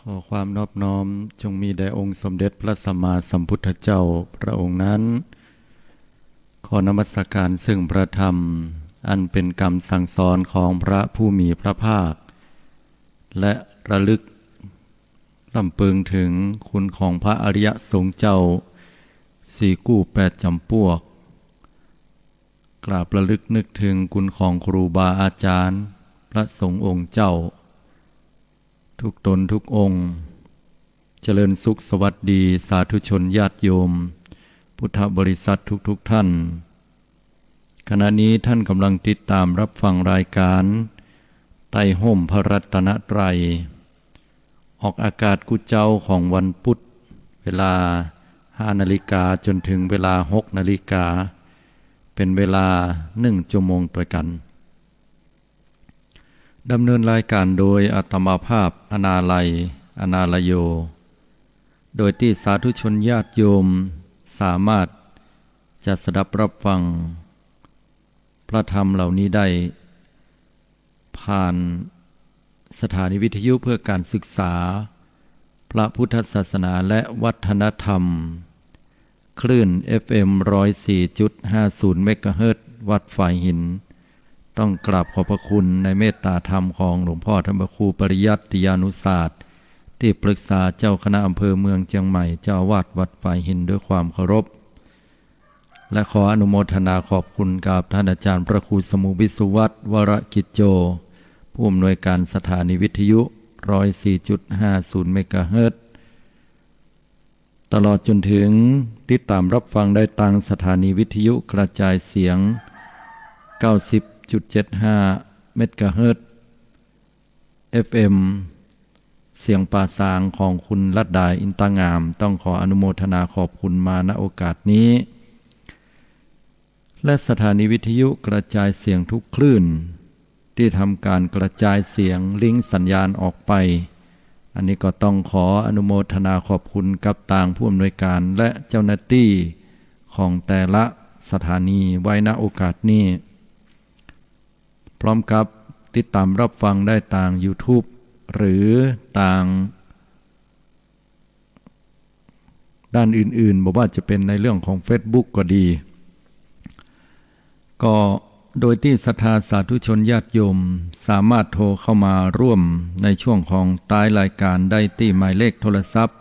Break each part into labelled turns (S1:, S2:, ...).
S1: ขอความนอบน้อมจงมีแด่องค์สมเด็จพระสัมมาสัมพุทธเจ้าพระองค์นั้นขอนมัสการซึ่งพระธรรมอันเป็นคำสั่งสอนของพระผู้มีพระภาคและระลึกลำพึงถึงคุณของพระอริยสงฆ์เจ้าสี่กู้แปดจำพวกกราบระลึกนึกถึงคุณของครูบาอาจารย์พระสงฆ์องค์เจ้าทุกตนทุกองค์เจริญสุขสวัสดีสาธุชนญาติโยมพุทธบริษัททุกท่านขณะนี้ท่านกำลังติดตามรับฟังรายการไต่ห่มพระรัตนตรัยออกอากาศกุเจ้าของวันพุธเวลา5 นาฬิกาจนถึงเวลา6 นาฬิกาเป็นเวลา1 ชั่วโมงต่อกันดำเนินรายการโดยอาตมาภาพอนาลัยอนาลโยโดยที่สาธุชนญาติโยมสามารถจะสดับรับฟังพระธรรมเหล่านี้ได้ผ่านสถานีวิทยุเพื่อการศึกษาพระพุทธศาสนาและวัฒนธรรมคลื่น FM 104.50 เมกะเฮิรตซ์วัดฝ่ายหินต้องกราบขอบพระคุณในเมตตาธรรมของหลวงพ่อธรรมครูปริยัติยานุศาสตร์ที่ปรึกษาเจ้าคณะอำเภอเมืองเชียงใหม่เจ้าอาวาสวัดฝ่ายหินด้วยความเคารพและขออนุโมทนาขอบคุณกับท่านอาจารย์พระครูสมุวิสุวัตรวรกิจโจผู้อำนวยการสถานีวิทยุ 104.50 เมกะเฮิรตซ์ตลอดจนถึงติดตามรับฟังได้ทางสถานีวิทยุกระจายเสียง 90.75 เมกะเฮิรตซ์ FM เสียงป่าสางของคุณลัดดาอินตางามต้องขออนุโมทนาขอบคุณมาณโอกาสนี้และสถานีวิทยุกระจายเสียงทุกคลื่นที่ทำการกระจายเสียงลิงก์สัญญาณออกไปอันนี้ก็ต้องขออนุโมทนาขอบคุณกับต่างผู้อำนวยการและเจ้าหน้าที่ของแต่ละสถานีไว้ณโอกาสนี้พร้อมกับติดตามรับฟังได้ทาง YouTube หรือทางด้านอื่นๆบอกว่าจะเป็นในเรื่องของ Facebook ก็ดีก็โดยที่ศรัทธาสาธุชนญาติโยมสามารถโทรเข้ามาร่วมในช่วงของท้ายรายการได้ที่หมายเลขโทรศัพท์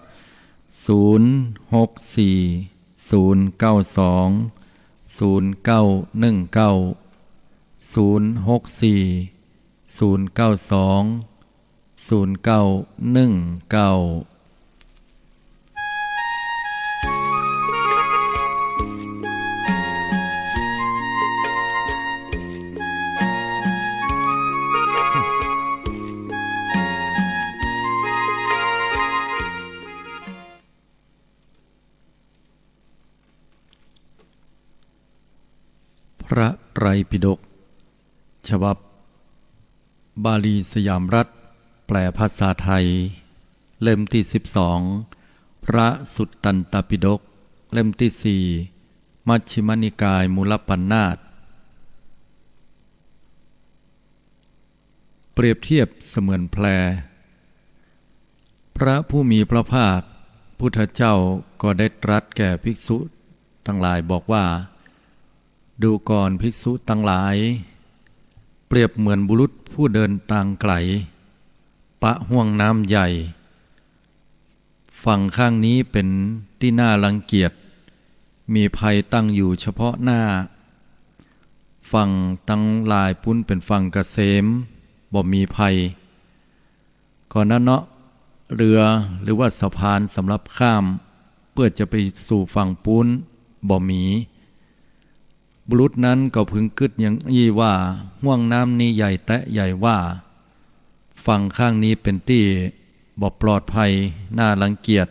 S1: 0640920919พระไตรปิฎกฉบับบาลีสยามรัฐแปลภาษาไทยเล่มที่12พระสุตตันตปิฎกเล่มที่4มัชฌิมนิกายมูลปัณณาสเปรียบเทียบเสมือนแพรพระผู้มีพระภาคพุทธเจ้าก็ได้ตรัสแก่ภิกษุทั้งหลายบอกว่าดูก่อนภิกษุทั้งหลายเปรียบเหมือนบุรุษผู้เดินทางไกลปะห่วงน้ำใหญ่ฝั่งข้างนี้เป็นที่น่ารังเกียจมีภัยตั้งอยู่เฉพาะหน้าฝั่งตั้งหลายปุ้นเป็นฝั่งเกษมบ่มีภัยก่อนนั้นเนาะเรือหรือว่าสะพานสำหรับข้ามเพื่อจะไปสู่ฝั่งปุ้นบ่มีบุรุษนั้นก็พึงกึดอย่างอี้ว่าห่วงน้ำนี้ใหญ่แตะใหญ่ว่าฝั่งข้างนี้เป็นที่บ่ปลอดภัยน่ารังเกียจ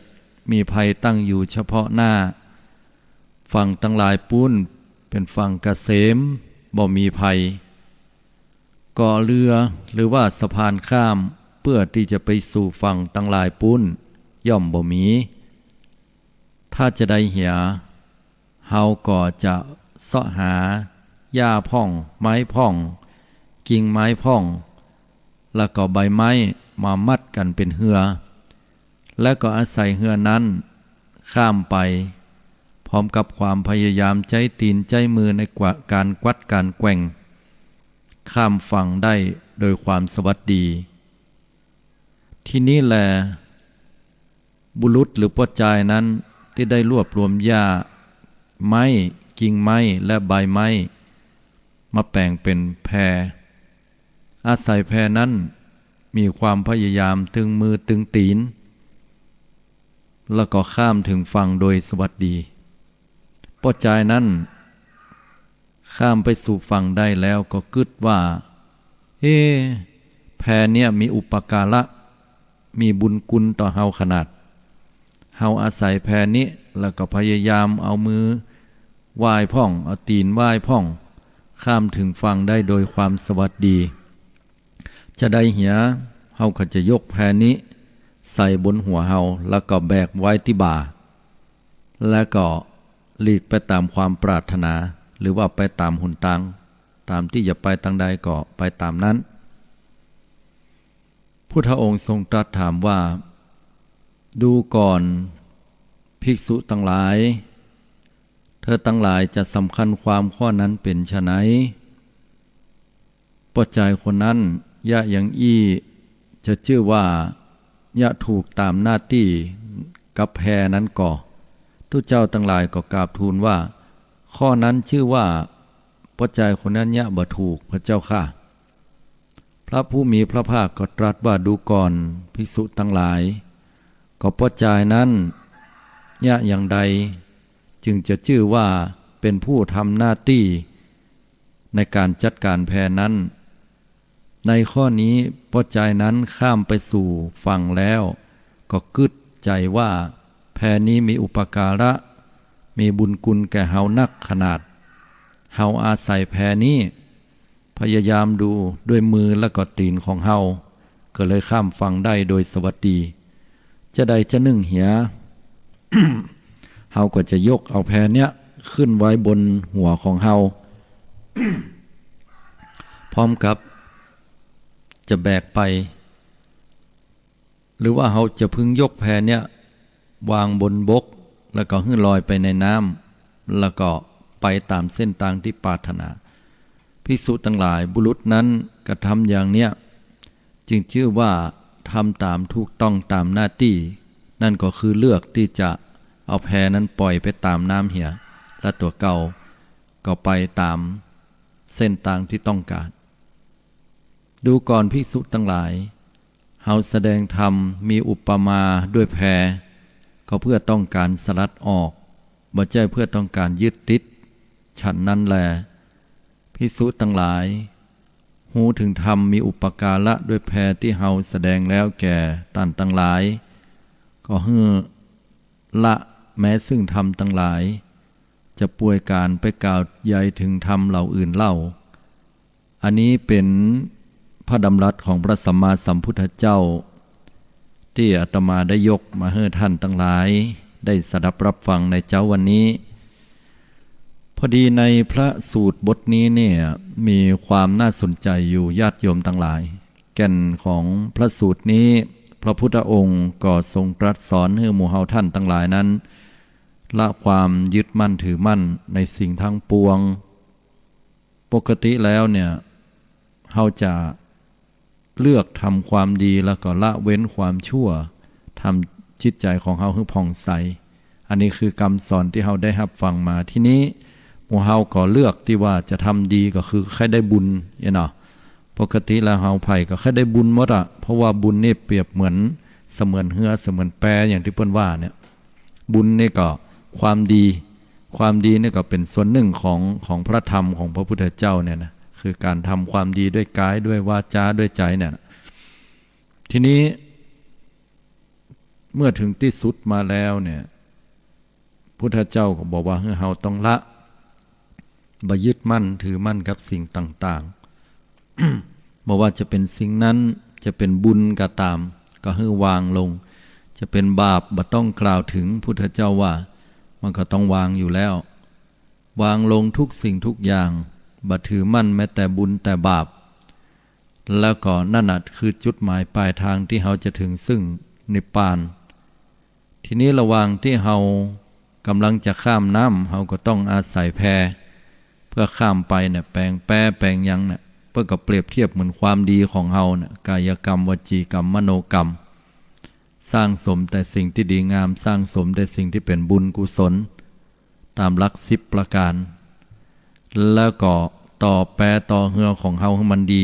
S1: มีภัยตั้งอยู่เฉพาะหน้าฝั่งตั้งหลายปุ้นเป็นฝั่งเกษมบ่มีภัยก่อเรือหรือว่าสะพานข้ามเพื่อที่จะไปสู่ฝั่งตั้งหลายปุ้นย่อมบ่มีถ้าจะได้เหียเฮาก็จะเสาะหาหญ้าพ่องไม้พ่องกิ่งไม้พ่องแล้วก็ใบไม้มามัดกันเป็นเหือ และก็อาศัยเหือนั้นข้ามไปพร้อมกับความพยายามใจตีนใจมือในการกวัดการแกว่งข้ามฝั่งได้โดยความสวัสดีที่นี้แลบุรุษหรือปอจายนั้นที่ได้รวบรวมหญ้าไม้กิ่งไม้และใบไม้มาแปลงเป็นแพอาศัยแพนั้นมีความพยายามตึงมือตึงตีนแล้วก็ข้ามถึงฝั่งโดยสวัสดีปอจายนั้นข้ามไปสู่ฝั่งได้แล้วก็กึดว่าแพเนี่ยมีอุปการะมีบุญคุณต่อเฮาขนาดเฮาอาศัยแพนี้แล้วก็พยายามเอามือไหว้พ่องเอาตีนไหว้พ่องข้ามถึงฝั่งได้โดยความสวัสดีจะได้เหียเฮาก็จะยกแพนี้ใส่บนหัวเฮาแล้วก็แบกไว้ที่บ่าแล้วก็หลีกไปตามความปรารถนาหรือว่าไปตามหนทางตามที่จะไปทางใดก็ไปตามนั้นพุทธองค์ทรงตรัสถามว่าดูก่อนภิกษุทั้งหลายเธอทั้งหลายจะสำคัญความข้อนั้นเป็นไฉนปอจายคนนั้นยะอย่างอี้จะชื่อว่ายะถูกตามหน้าที่กับแพนั้นก่อทุกเจ้าทั้งหลายก็กราบทูลว่าข้อนั้นชื่อว่าปอจายคนนั้นยะบ่ถูกพระเจ้าค่ะพระผู้มีพระภาคก็ตรัสว่าดูก่อนภิกษุทั้งหลายก็ปอจายนั้นยะอย่างใดจึงจะชื่อว่าเป็นผู้ทำหน้าที่ในการจัดการแพนั้นในข้อนี้ปอจายนั้นข้ามไปสู่ฝั่งแล้วก็กึดใจว่าแพนี้มีอุปการะมีบุญคุณแก่เฮานักขนาดเฮาอาศัยแพนี้พยายามดูด้วยมือและก็ตีนของเฮาก็เลยข้ามฝั่งได้โดยสวัสดีจะใดจะนึ่งเหีย เฮาก็จะยกเอาแพเนี้ยขึ้นไว้บนหัวของเฮา พร้อมกับจะแบกไปหรือว่าเฮาจะพึงยกแพเนี้ยวางบนบกแล้วก็ขึ้นลอยไปในน้ำแล้วก็ไปตามเส้นทางที่ปรารถนาภิกษุทั้งหลายบุรุษนั้นกระทำอย่างเนี้ยจึงชื่อว่าทำตามถูกต้องตามหน้าที่นั่นก็คือเลือกที่จะเอาแพนั้นปล่อยไปตามน้ำเหี่ยและตัวเก่าก็ไปตามเส้นทางที่ต้องการดูก่อนภิกษุทั้งหลายเฮาแสดงธรรมมีอุปมาด้วยแพก็เพื่อต้องการสลัดออกบ่ใช่เพื่อต้องการยึดติดฉันนั้นแลภิกษุทั้งหลายหูถึงธรรมมีอุปการะด้วยแพที่เฮาแสดงแล้วแก่ท่านทั้งหลายก็ฮือละแม้ซึ่งธรรมทั้งหลายจะป่วยการไปกล่าวใหญ่ถึงธรรมเหล่าอื่นเล่าอันนี้เป็นพระดำรัสของพระสัมมาสัมพุทธเจ้าที่อาตมาได้ยกมาให้ท่านทั้งหลายได้สดับรับฟังในเจ้าวันนี้พอดีในพระสูตรบทนี้เนี่ยมีความน่าสนใจอยู่ญาติโยมทั้งหลายแก่นของพระสูตรนี้พระพุทธองค์ก็ทรงตรัสสอนให้หมู่เฮาท่านทั้งหลายนั้นละความยึดมั่นถือมั่นในสิ่งทั้งปวงปกติแล้วเนี่ยเฮาจะเลือกทำความดีแล้วก็ละเว้นความชั่วทำจิตใจของเฮาให้ผ่องใสอันนี้คือคำสอนที่เฮาได้รับฟังมาที่นี้หมู่เฮาก็เลือกที่ว่าจะทำดีก็คือใครได้บุญเนาะปกติแล้วเฮาไผก็แค่ได้บุญหมดอะเพราะว่าบุญนี่เปรียบเหมือนเสมือนเหือเสมือนแปรอย่างที่เพิ่นว่าเนี่ยบุญนี่ก็ความดีนี่ก็เป็นส่วนหนึ่งของพระธรรมของพระพุทธเจ้าเนี่ยนะคือการทำความดีด้วยกายด้วยวาจาด้วยใจเนี่ยทีนี้เมื่อถึงที่สุดมาแล้วเนี่ยพุทธเจ้าก็บอกว่าเฮาต้องละบ่ยึดมั่นถือมั่นกับสิ่งต่างๆ บอกว่าจะเป็นสิ่งนั้นจะเป็นบุญก็ตามก็ให้วางลงจะเป็นบาปบ่ต้องกล่าวถึงพุทธเจ้าว่ามันก็ต้องวางอยู่แล้ววางลงทุกสิ่งทุกอย่างบ่ถือมั่นแม้แต่บุญแต่บาปแล้วก็นั่นน่ะคือจุดหมายปลายทางที่เราจะถึงซึ่งนิพพาน ทีนี้ระหว่างที่เฮากำลังจะข้ามน้ำเฮาก็ต้องอาศัยแพเพื่อข้ามไปเนี่ยแปลงแปรแปลงยังเนี่ยเพื่อกับเปรียบเทียบเหมือนความดีของเฮาเนี่ยกายกรรมวจีกรรมมโนกรรมสร้างสมแต่สิ่งที่ดีงามสร้างสมแต่สิ่งที่เป็นบุญกุศลตามหลัก10ประการแล้วก็ต่อแปรต่อเหือของเฮาให้มันดี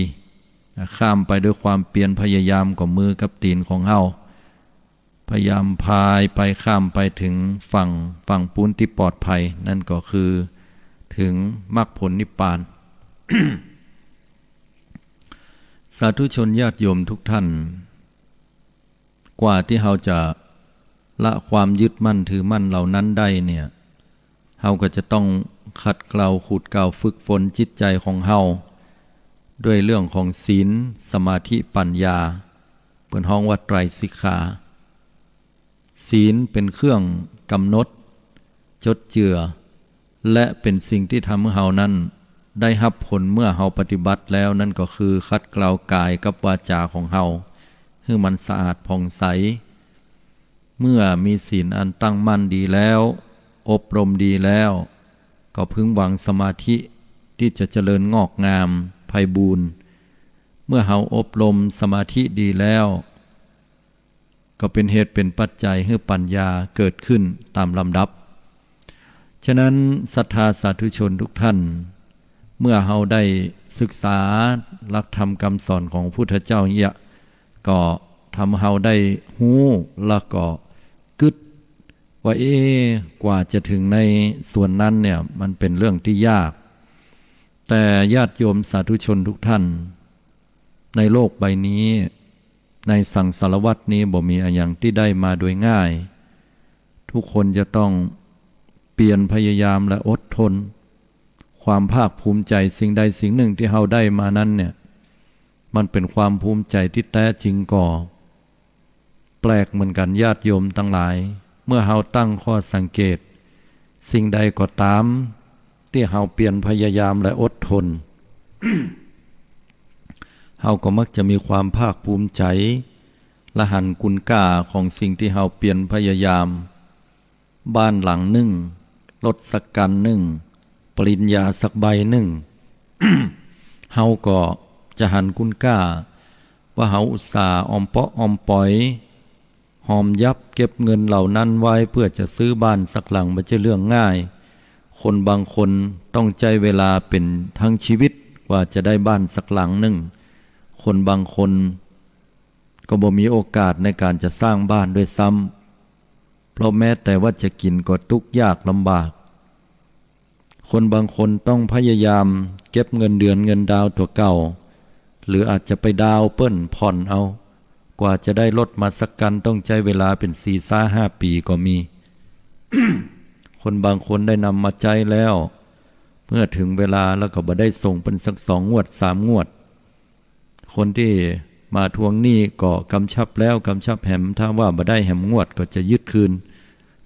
S1: ข้ามไปด้วยความเปลี่ยนพยายามกับมือกับตีนของเฮาพยายามพายไปข้ามไปถึงฝั่งปูนที่ปลอดภัยนั่นก็คือถึงมรรคผลนิพพาน สาธุชนญาติโยมทุกท่านกว่าที่เฮาจะละความยึดมั่นถือมั่นเหล่านั้นได้เนี่ยเฮาก็จะต้องขัดเกลาขูดเกลาฝึกฝนจิตใจของเฮาด้วยเรื่องของศีลสมาธิปัญญาเปิ้นฮ้องว่าไตรสิกขาศีลเป็นเครื่องกำหนดจดเจือและเป็นสิ่งที่ทำให้เฮานั้นได้รับผลเมื่อเฮาปฏิบัติแล้วนั่นก็คือขัดเกลากายกับวาจาของเฮาให้มันสะอาดผ่องใสเมื่อมีศีลอันตั้งมั่นดีแล้วอบรมดีแล้วก็พึงหวังสมาธิที่จะเจริญงอกงามไพบูรณ์เมื่อเฮาอบรมสมาธิดีแล้วก็เป็นเหตุเป็นปัจจัยให้ปัญญาเกิดขึ้นตามลำดับฉะนั้นศรัทธาสาธุชนทุกท่านเมื่อเฮาได้ศึกษาหลักธรรมคำสอนของพุทธเจ้าเนี่ยก็ทำเฮาได้ฮู้แล้วก็กึดว่ากว่าจะถึงในส่วนนั้นเนี่ยมันเป็นเรื่องที่ยากแต่ญาติโยมสาธุชนทุกท่านในโลกใบนี้ในสังสารวัฏนี้บ่มีอะไรอย่างที่ได้มาโดยง่ายทุกคนจะต้องเปลี่ยนพยายามและอดทนความภาคภูมิใจสิ่งใดสิ่งหนึ่งที่เฮาได้มานั้นเนี่ยมันเป็นความภูมิใจที่แท้จริงก่อแปลกเหมือนกันญาติโยมทั้งหลายเมื่อเฮาตั้งข้อสังเกตสิ่งใดก็ตามที่เฮาเปลี่ยนพยายามและอดทน เฮาก็มักจะมีความภาคภูมิใจละหันคุณค่าของสิ่งที่เฮาเปลี่ยนพยายามบ้านหลังหนึ่งรถสักกันหนึ่งปริญญาสักใบหนึ่ง เฮาก็จะหันคุณค่าว่าเฮาอุตส่าห์ออมเปาะออมปอยหอมยับเก็บเงินเหล่านั้นไว้เพื่อจะซื้อบ้านสักหลังไม่ใช่เรื่องง่ายคนบางคนต้องใจเวลาเป็นทั้งชีวิตกว่าจะได้บ้านสักหลังหนึ่งคนบางคนก็บ่มีโอกาสในการจะสร้างบ้านด้วยซ้ำเพราะแม้แต่ว่าจะกินก็ทุกข์ยากลำบากคนบางคนต้องพยายามเก็บเงินเดือนเงินดาวตัวเก่าหรืออาจจะไปดาวเปิ้นผ่อนเอากว่าจะได้รถมาสักกันต้องใช้เวลาเป็น4-5 ปีก็มี คนบางคนได้นำมาใจแล้วเมื่อถึงเวลาแล้วก็บ่ได้ส่งเป็นสัก2 งวด 3 งวดคนที่มาทวงหนี้ก็กำชับแล้วกำชับแหมถ้าว่าบ่ได้แหมงวดก็จะยึดคืน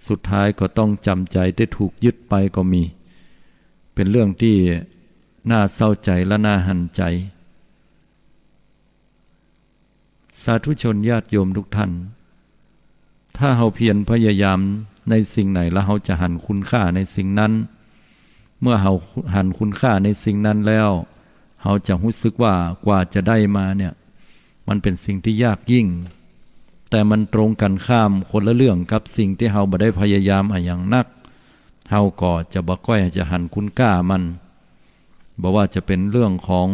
S1: สุดท้ายก็ต้องจำใจได้ถูกยึดไปก็มีเป็นเรื่องที่น่าเศร้าใจและน่าหันใจสาธุชนญาติโยมทุกท่านถ้าเฮาเพียรพยายามในสิ่งไหนแล้วเฮาจะหันคุณค่าในสิ่งนั้นเมื่อเฮาหันคุณค่าในสิ่งนั้นแล้วเฮาจะรู้สึกว่ากว่าจะได้มาเนี่ยมันเป็นสิ่งที่ยากยิ่งแต่มันตรงกันข้ามคนละเรื่องกับสิ่งที่เฮาบ่ได้พยายามอย่างนักเฮาก็จะบ่ค่อยจะหันคุณค่ามันบ่ว่าจะเป็นเรื่องของ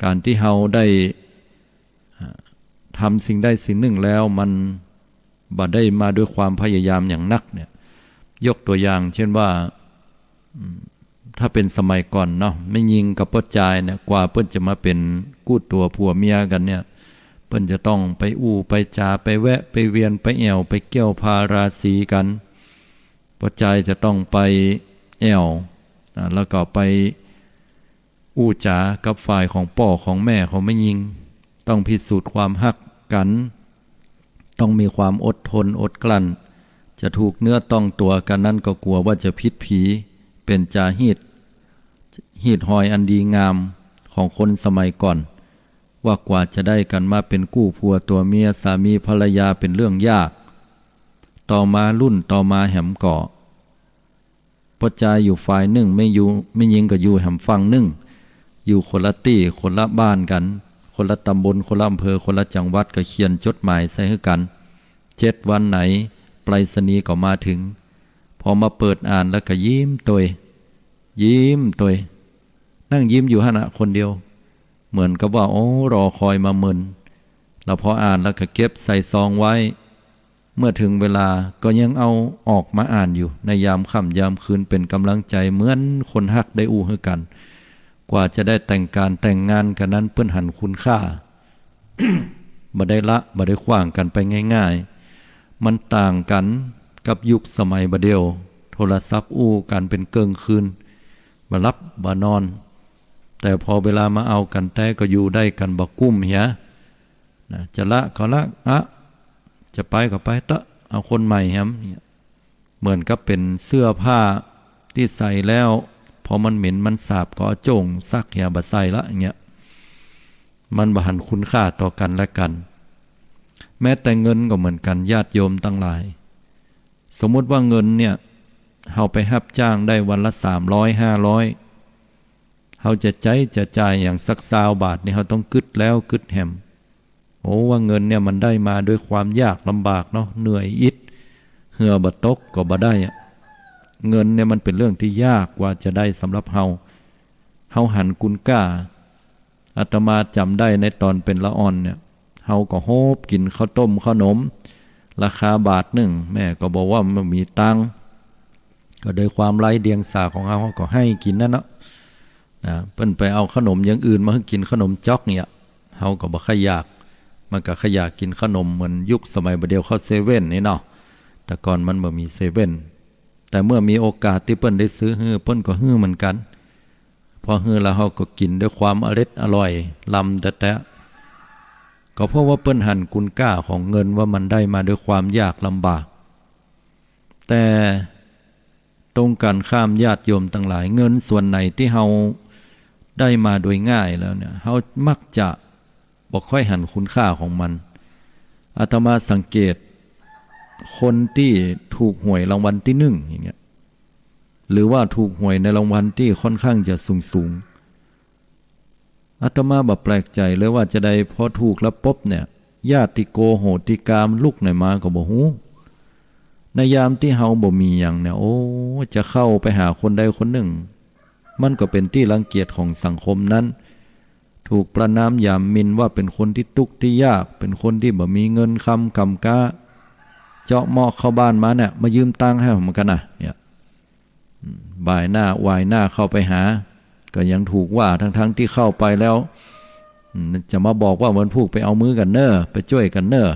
S1: การที่เฮาได้ทำสิ่งใดสิ่งหนึ่งแล้วมันบ่ได้มาด้วยความพยายามอย่างนักเนี่ยยกตัวอย่างเช่นว่าถ้าเป็นสมัยก่อนเนาะไม่ยิงกับเปิ้นจายเนี่ยกว่าเปิ้นจะมาเป็นกู้ตัวผัวเมียกันเนี่ยเปิ้นจะต้องไปอู้ไปจาไปแวะไปเวียนไปแอวไปเกี่ยวพาราสีกันเปิ้นจายจะต้องไปแอวแล้วก็ไปอู้จากับฝ่ายของพ่อของแม่ของไม่ยิงต้องพิสูจน์ความฮักกันต้องมีความอดทนอดกลั้นจะถูกเนื้อต้องตัวกันนั้นก็กลัวว่าจะผิดผีเป็นจาหีดหอยอันดีงามของคนสมัยก่อนว่ากว่าจะได้กันมาเป็นกู้ผัวตัวเมียสามีภรรยาเป็นเรื่องยาก ต่อมารุ่นต่อมาแหมก่อพระจายอยู่ฝ่ายหนึ่งไม่อยู่ไม่ยิงก็อยู่แหมฝั่งหนึ่งอยู่คนละตี้คนละบ้านกันคนละตำบลคนละอำเภอคนละจังหวัดก็เขียนจดหมายใส่ให้กัน7 วันไหนไปรษณีย์ก็มาถึงพอมาเปิดอ่านแล้วก็ยิ้มตัวนั่งยิ้มอยู่ขณะคนเดียวเหมือนกับว่าโอ้รอคอยมาเมินแล้วพออ่านแล้วก็เก็บใส่ซองไว้เมื่อถึงเวลาก็ยังเอาออกมาอ่านอยู่ในยามค่ำยามคืนเป็นกำลังใจเหมือนคนฮักได้อู้ให้กันกว่าจะได้แต่งการแต่งงานกันนั้นเปิ้นหันคุณค่า บ่ได้ละบ่ได้ขว้างกันไปง่ายๆมันต่างกันกับยุคสมัยบัดเดียวโทรศัพท์อู้กันเป็นเกิงคืนบ่รับบ่นอนแต่พอเวลามาเอากันแต่ก็อยู่ได้กันบ่กุ้มเหียนะจะละก็ละจะไปก็ไปเตะเอาคนใหม่แฮมเหมือนกับเป็นเสื้อผ้าที่ใส่แล้วพอมันเหม็นมันสาบก็เอาโจ่งซักเหียบ่ใส่ละอย่างเงี้ยมันบ่หันคุณค่าต่อกันและกันแม้แต่เงินก็เหมือนกันญาติโยมทั้งหลายสมมุติว่าเงินเนี่ยเฮาไปรับจ้างได้วันละ300 500เฮาจะจ่ายอย่างสัก20 บาทนี่เฮาต้องกึดแล้วกึดแหมโอ้ว่าเงินเนี่ยมันได้มาด้วยความยากลำบากเนาะเหนื่อยอิดเหือบ่ตกก็บ่ได้เงินเนี่ยมันเป็นเรื่องที่ยากกว่าจะได้สำหรับเฮาหันกุนก้าอาตมาจำได้ในตอนเป็นละอ่อนเนี่ยเฮาก็โฮบกินข้าวต้มขนมราคาบาทหนึ่งแม่ก็บอกว่ามันมีตังค์ก็โดยความไร้เดียงสาของเฮาก็ให้กินนั่นเนาะเพิ่นไปเอาขนมอย่างอื่นมาให้กินขนมจ๊อกเนี่ยเฮาก็บ่ค่อยอยากมันก็ขยากกินขนมเหมือนยุคสมัยบัดเดียวเข้าเซเว่นนี่เนาะแต่ก่อนมันบ่มีเซเว่นแต่เมื่อมีโอกาสที่เปิ้นได้ซื้อฮื้อเปิ้นก็ฮื้อเหมือนกันพอฮื้อแล้วเฮาก็กินด้วยความอร่อยลำแต่ก็เพราะว่าเปิ้นหันคุณค่าของเงินว่ามันได้มาด้วยความยากลำบากแต่ตรงกันข้ามญาติโยมทั้งหลายเงินส่วนไหนที่เฮาได้มาโดยง่ายแล้วเนี่ยเฮามักจะบ่ค่อยหันคุณค่าของมันอาตมาสังเกตคนที่ถูกหวยรางวัลที่1อย่างเงี้ยหรือว่าถูกหวยในรางวัลที่ค่อนข้างจะสูงอาตมาบ่แปลกใจเลยว่าจะได้พอถูกแล้วปุ๊บเนี่ยญาติโกโหติกามลุกไหนมาก็บ่ฮู้ในยามที่เฮาบ่มีหยังเนี่ยโอ้จะเข้าไปหาคนใดคนหนึ่งมันก็เป็นที่รังเกียจของสังคมนั้นถูกประณามหยามหมิ่นว่าเป็นคนที่ทุกข์ที่ยากเป็นคนที่บ่มีเงินคำกำกะเจาะหม้อเข้าบ้านมาเนี่ยมายืมตังค์ให้ผมกันนะเนี่ยบ่ายหน้าวายหน้าเข้าไปหาก็ยังถูกว่าทั้งที่เข้าไปแล้วจะมาบอกว่ามันพูกไปเอามือกันเนอไปช่วยกันเนอ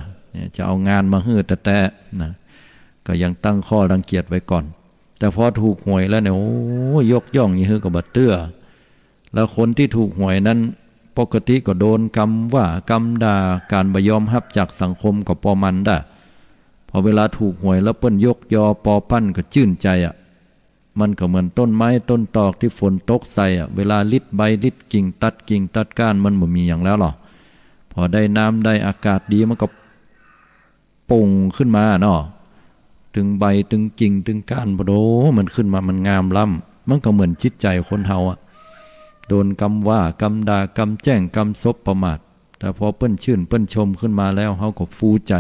S1: จะเอางานมาฮื้อแต่นะก็ยังตั้งข้อรังเกียจไว้ก่อนแต่พอถูกหวยแล้วเนี่ยโอ้ยกย่องยี่ฮื้อกับบัดเตื้อแล้วคนที่ถูกหวยนั้นปกติก็โดนกรรมว่ากรรมด่าการบ่ยอมรับจากสังคมก็ปอมันได้พอเวลาถูกหวยแล้วเปิ้นยกยอปอปั้นก็ชื่นใจมันก็เหมือนต้นไม้ต้นตอกที่ฝนตกใส่เวลาลิดใบลิดกิ่งตัดก้านมันบ่มีอย่างแล้วหรอพอได้น้ำได้อากาศดีมันก็ป่งขึ้นมาเนาะถึงใบถึงกิ่งถึงก้านบ่โดมันขึ้นมามันงามล้ำมันก็เหมือนจิตใจคนเฮาโดนกรรมว่ากรรมด่ากรรมแจ้งกรรมซบประมาทแต่พอเปิ้นชื่นเปิ้นชมขึ้นมาแล้วเฮาก็ฟูใจ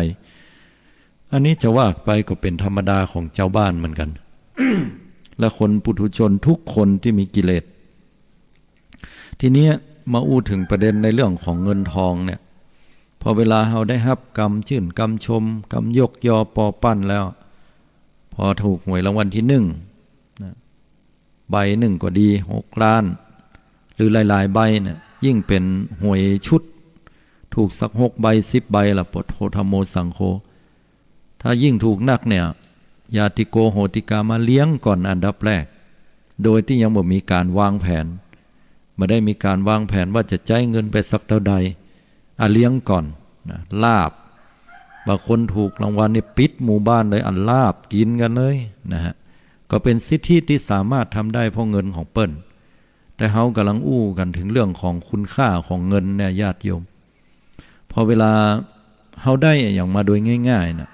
S1: อันนี้จะว่าไปก็เป็นธรรมดาของเจ้าบ้านเหมือนกัน และคนปุถุชนทุกคนที่มีกิเลสทีนี้มาอู้ถึงประเด็นในเรื่องของเงินทองเนี่ยพอเวลาเฮาได้รับกรรมชื่นกรรมชมกรรมยกยอปอปั้นแล้วพอถูกหวยรางวัลที่1ใบหนึ่งก็ดี6 ล้านหรือหลายๆใบเนี่ยยิ่งเป็นหวยชุดถูกสัก6 ใบ10 ใบละปทโธธัมโมสังโฆถ้ายิ่งถูกนักเนี่ยญาติโกโหติกามาเลี้ยงก่อนอันดับแรกโดยที่ยังบ่มีการวางแผนไม่ได้มีการวางแผนว่าจะจ่ายเงินไปสักเท่าใดเลี้ยงก่อนนะลาบบางคนถูกรางวัลนี่ปิดหมู่บ้านเลยลาบกินกันเลยนะฮะก็เป็นสิทธิที่สามารถทำได้เพราะเงินของเปิ้นแต่เฮากำลังอู้กันถึงเรื่องของคุณค่าของเงินเนี่ยญาติโยมพอเวลาเฮาได้อย่างมาโดยง่ายๆนะ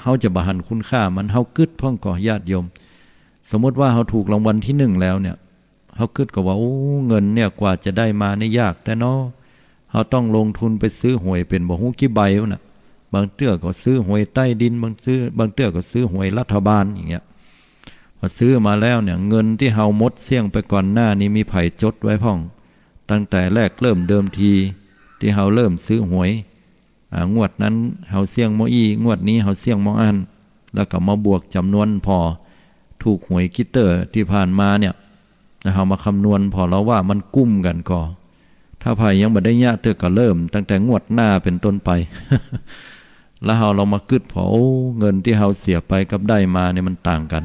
S1: เฮ เฮาจะบ่หันคุณค่ามันเฮากึดพ่องก่อญาติโยมสมมติว่าเฮาถูกรางวัลที่1แล้วเนี่ยเฮากึดก็ว่าโอ้เงินเนี่ยกว่าจะได้มานี่ยากแต่เนาะเฮาต้องลงทุนไปซื้อหวยเป็นบ่ฮู้กี่ใบน่ะบางเตื้อก็ซื้อหวยใต้ดินบางเตื้อก็ซื้อหวยรัฐบาลอย่างเงี้ยพอซื้อมาแล้วเนี่ยเงินที่เฮาหมดเสี่ยงไปก่อนหน้านี้มีไผจดไว้พ่องตั้งแต่แรกเริ่มเดิมทีที่เฮาเริ่มซื้อหวยงวดนั้นเฮาเสี่ยงบ่อีงวดนี้เฮาเสี่ยงบ่อันแล้วก็มาบวกจำนวนพอถูกหวยคิตเตอร์ที่ผ่านมาเนี่ยเฮามาคำนวณพอแล้วว่ามันกุ้มกันก่อถ้าไผยังบ่ได้ยะเตื้อก็เริ่มตั้งแต่งวดหน้าเป็นต้นไป แล้วเรามากึดพอเงินที่เฮาเสียไปกับได้มาเนี่ยมันต่างกัน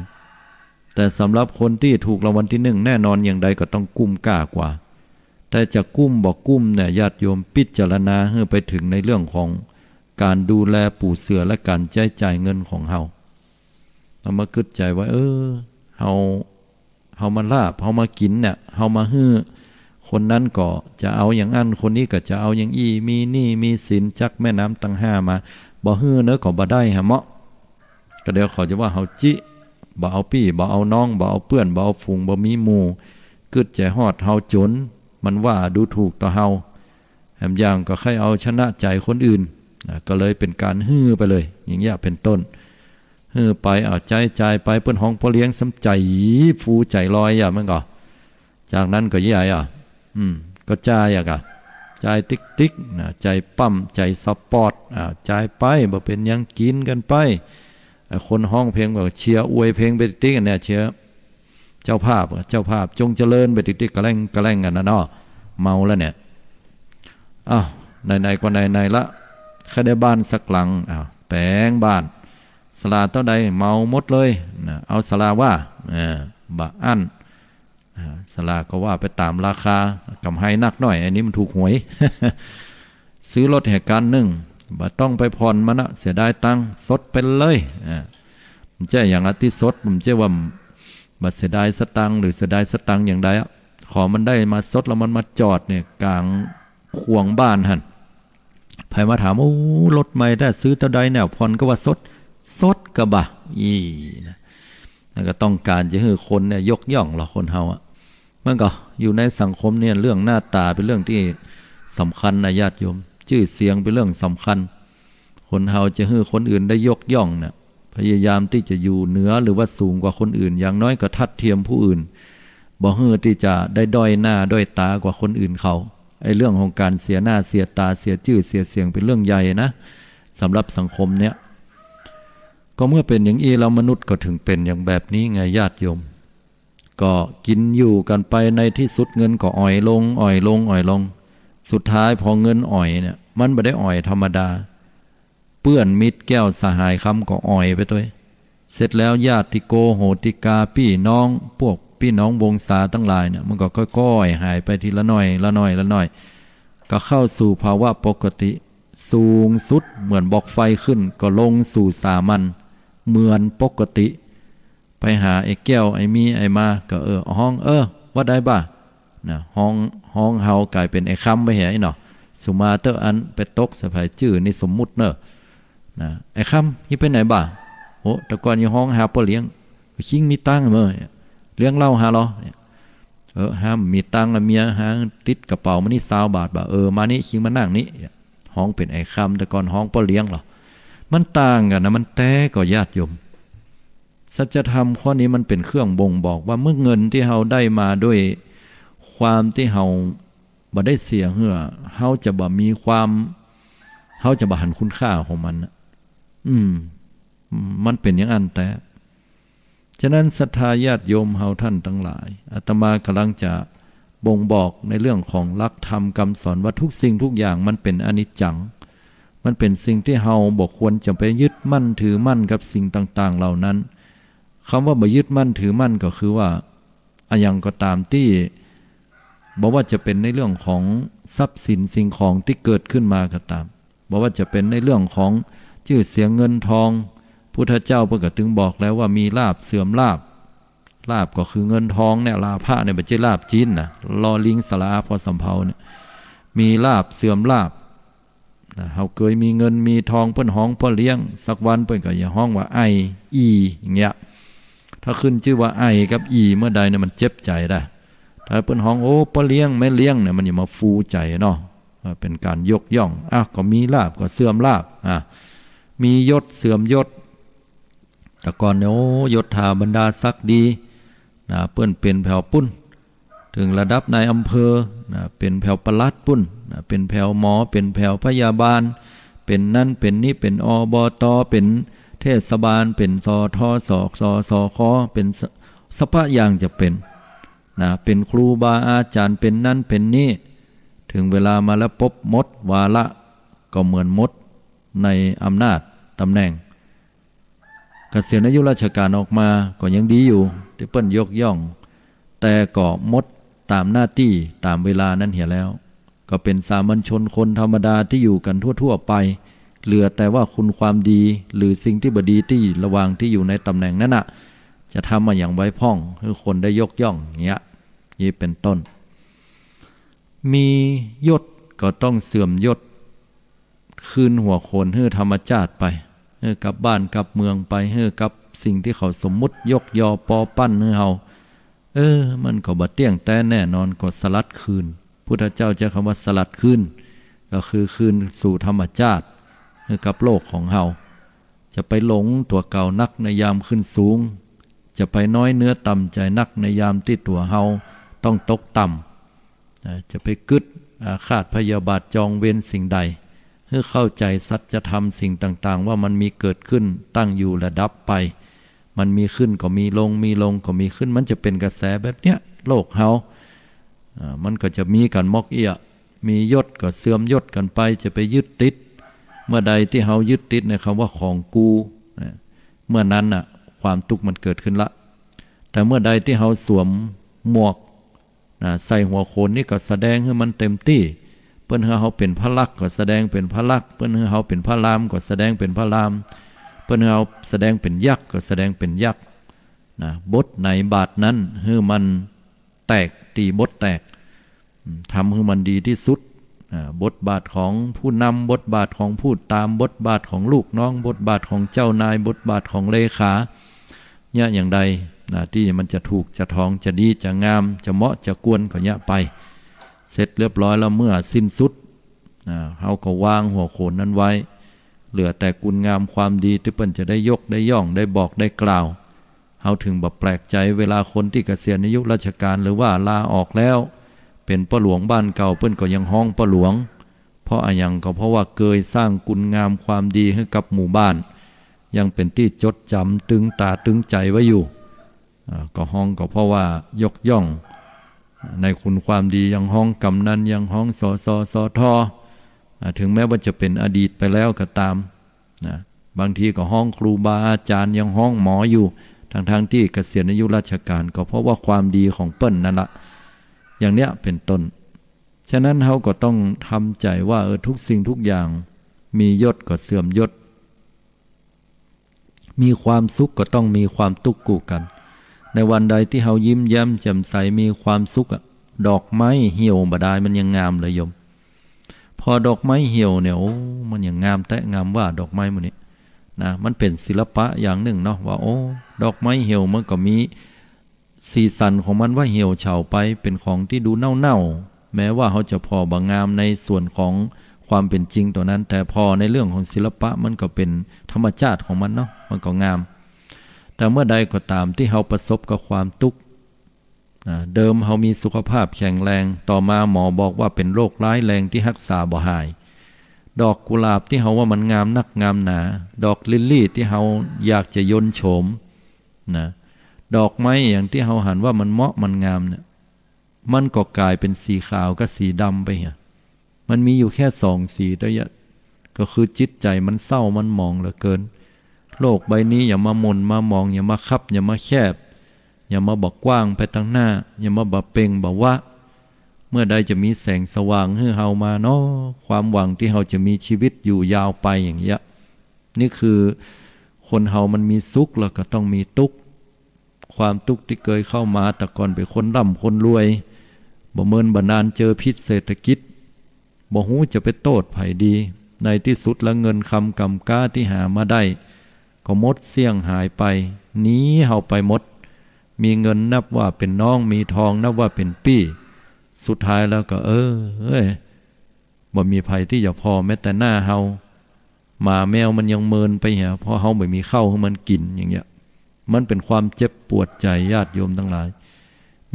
S1: แต่สำหรับคนที่ถูกรางวัลที่1แน่นอนอย่างใดก็ต้องกุ้มกล้ากว่าแต่จะกุ้มบอกกุ้มเนี่ยญาติโยมพิจารณาให้ไปถึงในเรื่องของการดูแลปู่เสือและการใช้จ่ายเงินของเฮาเอามาคิดใจว่าเฮามาลาบเฮามากินเนี่ยเฮามาฮื้อคนนั้นก็จะเอาอย่างอันคนนี้ก็จะเอาอย่างอีมีหนี้มีสินจักแม่น้ำตั้ง5มาบ่ฮื้อเนอะก็บ่ได้หะเหมาะก็เดี๋ยวเขาจะว่าเฮาจิบ่เอาพี่บ่เอาน้องบ่เอาเพื่อนบ่เอาฝูงบ่มีหมู่กึดใจฮอดเฮาจนมันว่าดูถูกต่อเฮาแถมอย่างก็ใครเอาชนะใจคนอื่นก็เลยเป็นการฮื้อไปเลยอย่างเงี้ยเป็นต้นฮื้อไปเอาใจไปเปิ้นห้องพ่อเลี้ยงสำใจฟูใจลอยอ่ะมันก็จากนั้นก็ใหญ่อ่ะก็จ่ายอ่ะก็จ่ายติ๊กนะใจปั๊มใจสปอร์ตจ่ายไปบ่เป็นหยังกินกันไปคนห้องเพลงก็เชียร์อวยเพลงไปติ๊กกันเนี่ยเชียร์เจ้าภาพจงเจริญไปติ๊กกระแล่งกันนะเนาะเมาแล้วเนี่ยไหนก็ไหนละแค่ได้บ้านสักหลังแปลงบ้านศาลาเท่าใดเมาหมดเลยเอาศาลาว่าบะอั้นศาลาก็ว่าไปตามราคากำไรนักหน่อยอันนี้มันถูกหวย ซื้อรถแห่การ1บ่ต้องไปผ่อนมันนะเสียดายตังค์สดไปเลยมันจะอย่างอาทิสดมันจะว่าบ่เสียดายสตังค์หรือเสียดายสตังค์อย่างใดขอมันได้มาสดแล้วมันมาจอดเนี่ยกลางขวงบ้านหั่นไผมาถามโอ้รถใหม่ได้ซื้อเท่าใดแนวผ่อนก็ว่าสดก็บ่นะแล้วก็ต้องการจะให้คนเนี่ยยกย่องเราคนเฮามันก็อยู่ในสังคมเนี่ยเรื่องหน้าตาเป็นเรื่องที่สำคัญนะญาติโยมชื่อเสียงเป็นเรื่องสำคัญคนเฮาจะให้คนอื่นได้ยกย่องเนี่ยพยายามที่จะอยู่เหนือหรือว่าสูงกว่าคนอื่นอย่างน้อยก็ทัดเทียมผู้อื่นบ่ให้ที่จะได้ด้อยหน้าด้อยตากว่าคนอื่นเขาไอ้เรื่องของการเสียหน้าเสียตาเสียชื่อเสียเสียงเป็นเรื่องใหญ่นะสำหรับสังคมเนี่ยก็เมื่อเป็นอย่างนี้แล้วมนุษย์ก็ถึงเป็นอย่างแบบนี้ไงญาติโยมก็กินอยู่กันไปในที่สุดเงินก็อ่อยลงสุดท้ายพอเงินอ่อยเนี่ยมันไม่ได้อ่อยธรรมดาเปื้อนมิตรแก้วสหายคำก็อ่อยไปด้วยเสร็จแล้วญาติโกโหติกาพี่น้องพวกพี่น้องวงศาตั้งหลายเนี่ยมันก็ค่อยๆหายไปทีละน้อยก็เข้าสู่ภาวะปกติสูงสุดเหมือนบอกไฟขึ้นก็ลงสู่สามัญเหมือนปกติไปหาไอ้แก้วไอ้มีไอ้มาก็ห้องว่าได้บ่นะห้องเฮากลายเป็นไอ้คำไปเห็นเนาะสุมาเตอร์อันไปตกสะพายชื่อนี่สมมุติเนอะนะไอ้คำนี่ไปไหนบ่โอ้แต่ก่อนอยู่ห้องหาพ่อเลี้ยงคิงมีตังค์มั้ยเลี้ยงเหล้าหาเหรอห้ามมีตังค์เมียหาติดกระเป๋ามานี่20 บาทบ่มานี่คิงมานั่งนี่ห้องเป็นไอ้คำแต่ก่อนห้องพ่อเลี้ยงเหรอมันต่างกันนะมันแท้ก็ญาติโยมสัจธรรมข้อนี้มันเป็นเครื่องบ่งบอกว่าเมื่อเงินที่เฮาได้มาด้วยความที่เฮาบ่ได้เสียเหือเฮาจะบ่มีความเฮาจะบ่หันคุณค่าของมันมันเป็นอย่างนั้นแต่ฉะนั้นศรัทธาญาติโยมเฮาท่านทั้งหลายอาตมากำลังจะบ่งบอกในเรื่องของหลักธรรมคำสอนว่าทุกสิ่งทุกอย่างมันเป็นอนิจจังมันเป็นสิ่งที่เฮาบ่ควรจะไปยึดมั่นถือมั่นกับสิ่งต่างๆเหล่านั้นคำว่าบ่ยึดมั่นถือมั่นก็คือว่าอย่างก็ตามที่บอกว่าจะเป็นในเรื่องของทรัพย์สินสิ่งของที่เกิดขึ้นมาก็ตามบอกว่าจะเป็นในเรื่องของชื่อเสียงเงินทองพุทธเจ้าเพิ่นก็ถึงบอกแล้วว่ามีลาภเสื่อมลาภก็คือเงินทองเนี่ยลาภะเนี่ยบ่ใช่ลาภจีนนะลอลิงสระอาพอสำเภาเนี่ยมีลาภเสื่อมลาภ เฮาเคยมีเงินมีทองเปิ้นห้องพ่อเลี้ยงสักวันเปิ้นก็อย่าห้องว่าไออีอย่างเงี้ยถ้าขึ้นชื่อว่าไอกับอีเมื่อใดเนี่ยมันเจ็บใจได้ถ้าเปิ้นห้องโอ้พ่อเลี้ยงแม่เลี้ยงเนี่ยมันอย่ามาฟูใจเนาะเป็นการยกย่องก็มีลาภก็เสื่อมลาภมียศเสื่อมยศแต่ก่อนเนี่ยโอ้ยศถาบรรดาศักดิ์ดีเปิ้นเป็นแผ่วปุ้นถึงระดับนายอำเภอเป็นแผ่วปลัดปุ้นเป็นแผ่วหมอเป็นแผ่วพยาบาลเป็นนั่นเป็นนี่เป็นอบตเป็นเทศบาลเป็นสทสสคเป็นสภาอย่างจะเป็นเป็นครูบาอาจารย์เป็นนั่นเป็นนี่ถึงเวลามาแล้วพบมดวาระก็เหมือนมดในอำนาจตำแหน่งเกษียณอายุราชการออกมาก็ยังดีอยู่ที่เปิ้นยกย่องแต่ก็มดตามหน้าที่ตามเวลานั้นเหี่ยแล้วก็เป็นสามัญชนคนธรรมดาที่อยู่กันทั่วๆไปเหลือแต่ว่าคุณความดีหรือสิ่งที่บดีที่ระหว่างที่อยู่ในตำแหน่งนั้นน่ะจะทำมาอย่างไว้พ่องให้คนได้ยกย่องเงี้ยนี่เป็นต้นมียศก็ต้องเสื่อมยศคืนหัวโขนให้ธรรมชาติไปให้กลับบ้านกลับเมืองไปให้กับสิ่งที่เขาสมมุติยกยอปอปั้นให้เฮามันก็บ่เที่ยงแต่แน่นอนก็สลัดคืนพุทธเจ้าใช้คำว่าสลัดคืนก็คือคืนสู่ธรรมชาติให้กับโลกของเฮาจะไปหลงตัวเก่านักในยามขึ้นสูงจะไปน้อยเนื้อต่ำใจนักในยามที่ตัวเฮาต้องตกต่ำจะไปกึดอาฆาตพยาบาทจองเวรสิ่งใดเพื่อเข้าใจสัจธรรมสิ่งต่างๆว่ามันมีเกิดขึ้นตั้งอยู่และดับไปมันมีขึ้นก็มีลงมีลงก็มีขึ้นมันจะเป็นกระแสแบบเนี้ยโลกเฮามันก็จะมีกันมอกเอี้ยมียศก็เสื่อมยศกันไปจะไปยึดติดเมื่อใดที่เฮายึดติดในคำว่าของกูเมื่อนั้นน่ะความทุกข์มันเกิดขึ้นละแต่เมื่อใดที่เฮาสวมหมวกใส่หัวโขนนี่ก็แสดงให้มันเต็มที่เปิ้นให้เฮาเป็นพระลักษณ์ก็แสดงเป็นพระลักษณ์เปิ้นให้เฮาเป็นพระรามก็แสดงเป็นพระรามเปิ้นให้เฮาแสดงเป็นยักษ์ก็แสดงเป็นยักษ์บทไหนบาทนั้นให้มันแตกตีบทแตกทำให้มันดีที่สุดบทบาทของผู้นำบทบาทของผู้ตามบทบาทของลูกน้องบทบาทของเจ้านายบทบาทของเลขาเนี่ยอย่างใดที่มันจะถูกจะทองจะดีจะงามจะเหมาะจะกวนก็เนี่ยไปเสร็จเรียบร้อยแล้วเมื่อสิ้นสุดเฮาก็วางหัวโขนนั้นไว้เหลือแต่คุณงามความดีที่เปิ้นจะได้ยกได้ย่องได้บอกได้กล่าวเฮาถึงบ่แปลกใจเวลาคนที่เกษียณอายุราชการหรือว่าลาออกแล้วเป็นพ่อหลวงบ้านเก่าเปิ้นก็ยังฮ้องพ่อหลวงเพราะอะไรยังก็เพราะว่าเคยสร้างคุณงามความดีให้กับหมู่บ้านยังเป็นที่จดจำตึงตาตึงใจไว้อยู่ก็ฮ้องก็เพราะว่ายกย่องในคุณความดียังฮ้องกำนันยังฮ้องสสทถึงแม้ว่าจะเป็นอดีตไปแล้วก็ตามบางทีก็ฮ้องครูบาอาจารย์ยังฮ้องหมออยู่ทั้งที่เกษียณอายุราชการก็เพราะว่าความดีของเปิ้นนั่นละอย่างเนี้ยเป็นต้นฉะนั้นเฮาก็ต้องทำใจว่าทุกสิ่งทุกอย่างมียศก็เสื่อมยศมีความสุขก็ต้องมีความทุกข์คู่กันในวันใดที่เฮายิ้มแย้มแจ่มใสมีความสุขดอกไม้เหี่ยวบ่ได้มันยังงามเลยโยมพอดอกไม้เหี่ยวเนี่ยมันยังงามแต่งามว่าดอกไม้มื้อนี้มันเป็นศิลปะอย่างหนึ่งเนาะว่าดอกไม้เหี่ยวมันก็มีสีสันของมันว่าเหี่ยวเฉาไปเป็นของที่ดูเน่าๆแม้ว่าเขาจะพอบางงามในส่วนของความเป็นจริงตัวนั้นแต่พอในเรื่องของศิลปะมันก็เป็นธรรมชาติของมันเนาะมันก็งามแต่เมื่อใดก็ตามที่เขาประสบกับความทุกข์เดิมเขามีสุขภาพแข็งแรงต่อมาหมอบอกว่าเป็นโรคร้ายแรงที่รักษาบ่หายดอกกุหลาบที่เขาว่ามันงามนักงามหนาดอกลิลลี่ที่เขาอยากจะยนโฉมดอกไม้อย่างที่เขาหันว่ามันเหมาะมันงามเนี่ยมันก็กลายเป็นสีขาวกับสีดำไปเนี่ยมันมีอยู่แค่สองสีแต่ก็คือจิตใจมันเศร้ามันหมองเหลือเกินโลกใบนี้อย่ามาหม่นมามองอย่ามาคับอย่ามาแคบอย่ามาบอกกว้างไปตั้งหน้าอย่ามาบอกเป่งบอกว่าเมื่อใดจะมีแสงสว่างให้เฮามาเนาะความหวังที่เฮาจะมีชีวิตอยู่ยาวไปอย่างเงี้ยนี่คือคนเฮามันมีสุขแล้วก็ต้องมีทุกข์ความทุกข์ที่เคยเข้ามาแต่ก่อนเป็นคนร่ำคนรวยบ่เมินบ่นานเจอพิษเศรษฐกิจบ่ฮู้จะไปโทษไผดี ในที่สุดแล้วเงินคำกำก้าที่หามาได้ก็หมดเสี่ยงหายไปหนีเฮาไปหมดมีเงินนับว่าเป็นน้องมีทองนับว่าเป็นปี้สุดท้ายแล้วก็บ่มีภัยที่จะพอแม้แต่หน้าเฮาหมาแมวมันยังเมินไปเหียเพราะเฮาไม่มีข้าวให้มันกินอย่างเงี้ยมันเป็นความเจ็บปวดใจญาติโยมทั้งหลาย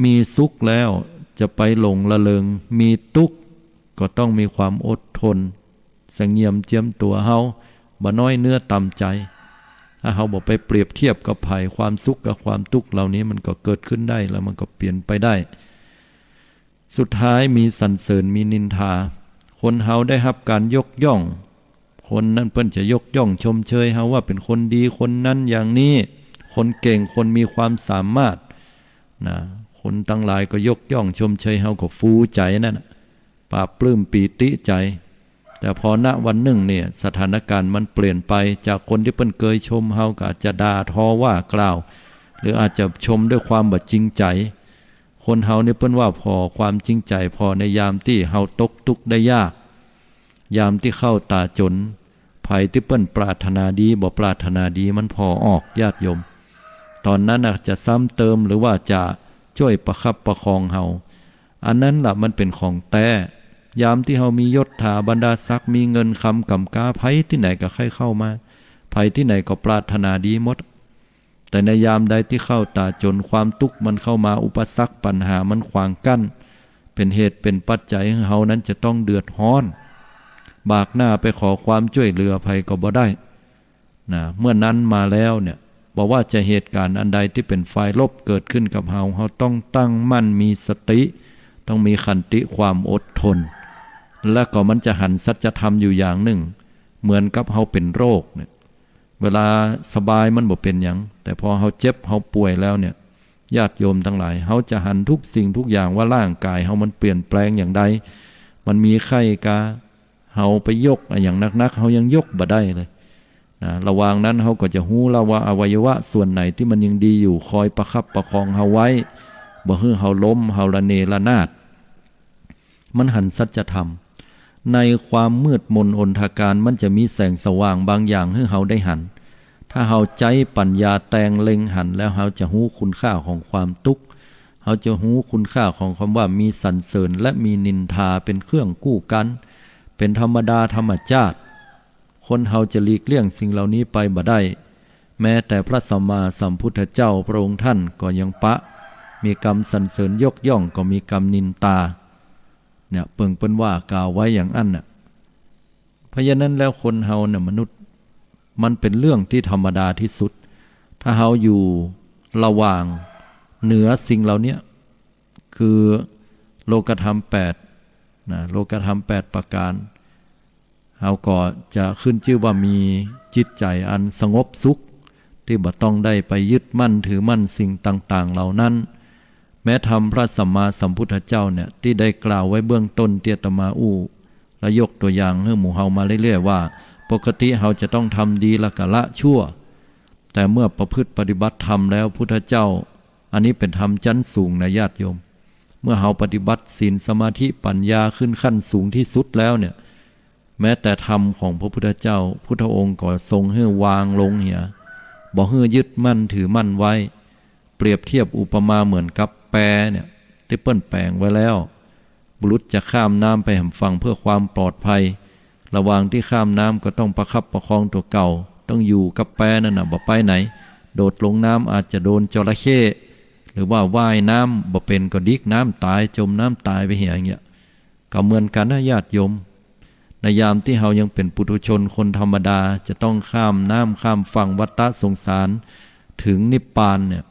S1: มีสุขแล้วจะไปหลงละเริงมีทุกข์ก็ต้องมีความอดทนสังเงียมเจียมตัวเฮาบ่น้อยเนื้อต่ำใจถ้าเฮาบอกไปเปรียบเทียบกับภัยความสุขกับความทุกข์เหล่านี้มันก็เกิดขึ้นได้แล้วมันก็เปลี่ยนไปได้สุดท้ายมีสรรเสริญมีนินทาคนเฮาได้รับการยกย่องคนนั้นเพิ่นจะยกย่องชมเชยเฮาว่าเป็นคนดีคนนั้นอย่างนี้คนเก่งคนมีความสามารถนะคนตั้งหลายก็ยกย่องชมเชยเฮาก็ฟูใจนั่นปลาบปลื้มปีติใจแต่พอณวันหนึ่งเนี่ยสถานการณ์มันเปลี่ยนไปจากคนที่เพิ่นเคยชมเฮาก็อาจจะด่าทอว่ากล่าวหรืออาจจะชมด้วยความบ่จริงใจคนเฮาเนี่ยเพิ่นว่าพอความจริงใจพอในยามที่เฮาตกทุกข์ได้ยากยามที่เข้าตาจนภัยที่เปิ้นปรารถนาดีบ่ปรารถนาดีมันพอออกญาติโยมตอนนั้นจะซ้ำเติมหรือว่าจะช่วยประคับประคองเฮาอันนั้นล่ะมันเป็นของแท้ยามที่เฮามียศถาบรรดาศักดิ์มีเงินคำกำกาภัยที่ไหนก็ใครเข้ามาภัยที่ไหนก็ปรารถนาดีหมดแต่ในยามใดที่เข้าตาจนความทุกข์มันเข้ามาอุปสรรคปัญหามันขวางกั้นเป็นเหตุเป็นปัจจัยให้เฮานั้นจะต้องเดือดร้อนบากหน้าไปขอความช่วยเหลือภัยก็บ่ได้นะเมื่อนั้นมาแล้วเนี่ยบอกว่าจะเหตุการณ์อันใดที่เป็นฝ่ายลบเกิดขึ้นกับเฮาต้องตั้งมั่นมีสติต้องมีขันติความอดทนและก็มันจะหันสัจธรรมอยู่อย่างหนึ่งเหมือนกับเฮาเป็นโรคเนี่ยเวลาสบายมันบ่เป็นหยังแต่พอเฮาเจ็บเฮาป่วยแล้วเนี่ยญาติโยมทั้งหลายเฮาจะหันทุกสิ่งทุกอย่างว่าร่างกายเฮามันเปลี่ยนแปลงอย่างใดมันมีไข้กาเฮาไปยกอย่างนักๆเฮายังยกบ่ได้เลยนะระหว่างนั้นเฮาก็จะฮู้แล้วว่าอวัยวะส่วนไหนที่มันยังดีอยู่คอยประคับประคองเฮาไว้บ่ให้เฮาล้มเฮาระเนระนาดมันหันสัจธรรมในความมืดมนอนทการมันจะมีแสงสว่างบางอย่างให้เฮาได้หันถ้าเฮาใจปัญญาแตงเล็งหันแล้วเฮาจะฮู้คุณค่าของความทุกข์เฮาจะฮู้คุณค่าของคำว่ามีสรรเสริญและมีนินทาเป็นเครื่องกู้กันเป็นธรรมดาธรรมชาติคนเฮาจะหลีกเลี่ยงสิ่งเหล่านี้ไปบ่ได้แม้แต่พระสัมมาสัมพุทธเจ้าพระองค์ท่านก็ยังมีกรรมสรรเสริญยกย่องก็มีกรรมนินตาเนี่ยเปิ้นว่ากล่าวไว้อย่างนั้นน่ะเพราะฉะนั้นแล้วคนเฮาเนี่ยมนุษย์มันเป็นเรื่องที่ธรรมดาที่สุดถ้าเฮาอยู่ระหว่างเหนือสิ่งเหล่านี้คือโลกธรรม8นะโลกธรรม8ประการเฮาก็จะขึ้นชื่อว่ามีจิตใจอันสงบสุขที่บ่ต้องได้ไปยึดมั่นถือมั่นสิ่งต่างๆเหล่านั้นแม้ธรรมพระสัมมาสัมพุทธเจ้าเนี่ยที่ได้กล่าวไว้เบื้องต้นเตียตมาและยกตัวอย่างให้หมู่เฮามาเรื่อยๆว่าปกติเฮาจะต้องทำดีละกะละชั่วแต่เมื่อประพฤติปฏิบัติธรรมแล้วพุทธเจ้าอันนี้เป็นธรรมชั้นสูงนะญาติโยมเมื่อเฮาปฏิบัติศีลสมาธิปัญญาขึ้นขั้นสูงที่สุดแล้วเนี่ยแม้แต่ธรรมของพระพุทธเจ้าพุทธองค์ก็ทรงให้วางลงเหียบ่ให้ยึดมั่นถือมั่นไว้เปรียบเทียบอุปมาเหมือนกับแปเนี่ยที่เปิ้นแปลงไว้แล้วบุรุษจะข้ามน้ำไปแห่งฝั่งเพื่อความปลอดภัยระหว่างที่ข้ามน้ำก็ต้องประคับประคองตัวเก่าต้องอยู่กับแปนั่นน่ะบ่ไปไหนโดดลงน้ำอาจจะโดนจระเข้หรือว่าว่ายน้ำบ่เป็นก็ดิกน้ำตายจมน้ำตายไปเหียอย่างเงี้ยก็เหมือนกันนะญาติโยมในยามที่เฮายังเป็นปุถุชนคนธรรมดาจะต้องข้ามน้ำข้ามฝั่งวัฏสงสารถึงนิพพานเนี่ย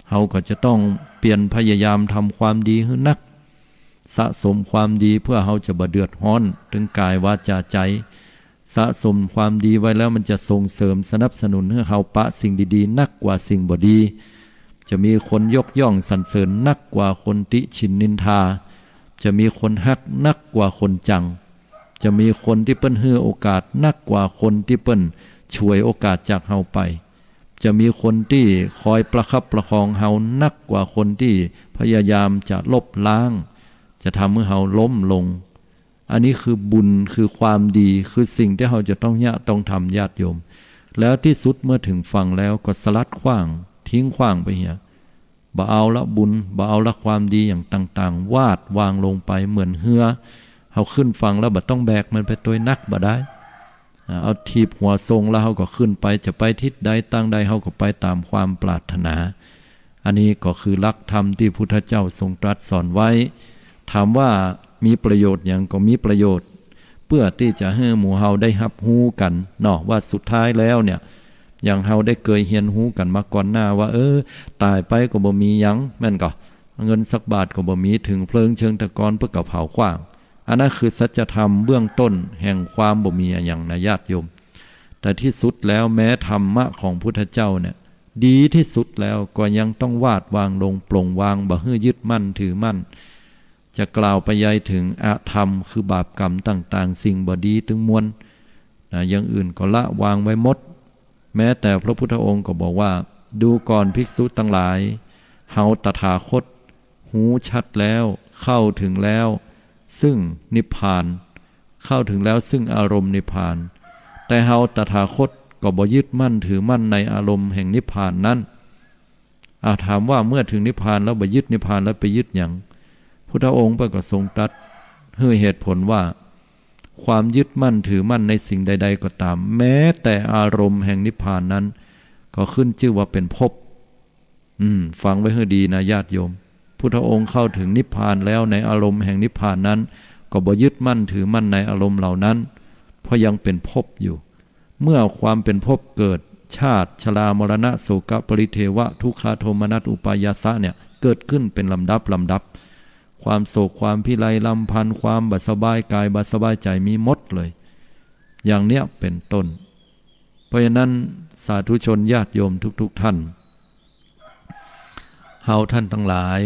S1: เฮาก็จะต้องเปลี่ยนพยายามทำความดีให้นักสะสมความดีเพื่อเฮาจะบ่เดือดร้อนถึงกายวาจาใจสะสมความดีไว้แล้วมันจะส่งเสริมสนับสนุนให้เฮาปะสิ่งดีๆนักกว่าสิ่งบ่ดีจะมีคนยกย่องสรรเสริญนักกว่าคนติฉินนินทาจะมีคนฮักนักกว่าคนจังจะมีคนที่เปิ้นให้โอกาสนักกว่าคนที่เปิ้นฉวยโอกาสจากเฮาไปจะมีคนที่คอยประคับประคองเฮานักกว่าคนที่พยายามจะลบล้างจะทำให้เฮาล้มลง อันนี้คือบุญคือความดีคือสิ่งที่เราจะต้องทำญาติโยมแล้วที่สุดเมื่อถึงฝั่งแล้วก็สลัดขว้างทิ้งขว้างไปเหียบ่เอาละบุญบ่เอาละความดีอย่างต่างๆวาดวางลงไปเหมือนเหือเขาขึ้นฝั่งแล้วบ่ต้องแบกมันไปตัวนักบ่ได้เอาทีบหัวทรงแล้วเขาก็ขึ้นไปจะไปทิศใดตั้งใดเขาก็ไปตามความปรารถนาอันนี้ก็คือหลักธรรมที่พุทธเจ้าทรงตรัสสอนไว้ถามว่ามีประโยชน์อย่างก็มีประโยชน์เพื่อที่จะให้หมู่เฮาได้รับรู้กันเนาะว่าสุดท้ายแล้วเนี่ยอย่างเฮาได้เคยเรียนรู้กันมาก่อนหน้าว่าตายไปก็บ่มีหยังแม่นก็เงินสักบาทก็บ่มีถึงเพลิงเชิงตะกอนเพื่อกับเผาขว้างอันนั้นคือสัจธรรมเบื้องต้นแห่งความบ่มีอย่างนะญาติโยมแต่ที่สุดแล้วแม้ธรรมะของพุทธเจ้าเนี่ยดีที่สุดแล้วก็ยังต้องวาดวางลงปลงวางบ่ให้ยึดมั่นถือมั่นจะกล่าวไปยัยถึงอธรรมคือบาปกรรมต่างๆสิ่งบ่ดีถึงมวลอย่างอื่นก็ละวางไว้หมดแม้แต่พระพุทธองค์ก็บอกว่าดูก่อนภิกษุทั้งหลายเฮาตถาคตหูชัดแล้วเข้าถึงแล้วซึ่งนิพพานเข้าถึงแล้วซึ่งอารมณ์นิพพานแต่เฮาตถาคตก็บ่ยึดมั่นถือมั่นในอารมณ์แห่งนิพพานนั้นถามว่าเมื่อถึงนิพพานแล้วบ่ยึดนิพพานแล้วไปยึดหยังพุทธองค์ก็ทรงตรัสให้เหตุผลว่าความยึดมั่นถือมั่นในสิ่งใดๆก็ตามแม้แต่อารมณ์แห่งนิพพานนั้นก็ขึ้นชื่อว่าเป็นภพฟังไว้ให้ดีนะญาติโยมพุทธองค์เข้าถึงนิพพานแล้วในอารมณ์แห่งนิพพานนั้นก็บ่ยึดมั่นถือมั่นในอารมณ์เหล่านั้นเพราะยังเป็นภพอยู่เมื่อความเป็นภพเกิดชาติชรามรณะโศกปริเทวะทุกขโทมนัสอุปายาสะเนี่ยเกิดขึ้นเป็นลำดับความโศกความพิไรลำพันธ์ความบัดสบายกายบัดสบายใจมีหมดเลยอย่างเนี้ยเป็นต้นเพราะฉะนั้นสาธุชนญาติโยมทุกท่านเฮาท่านทั้งหลาย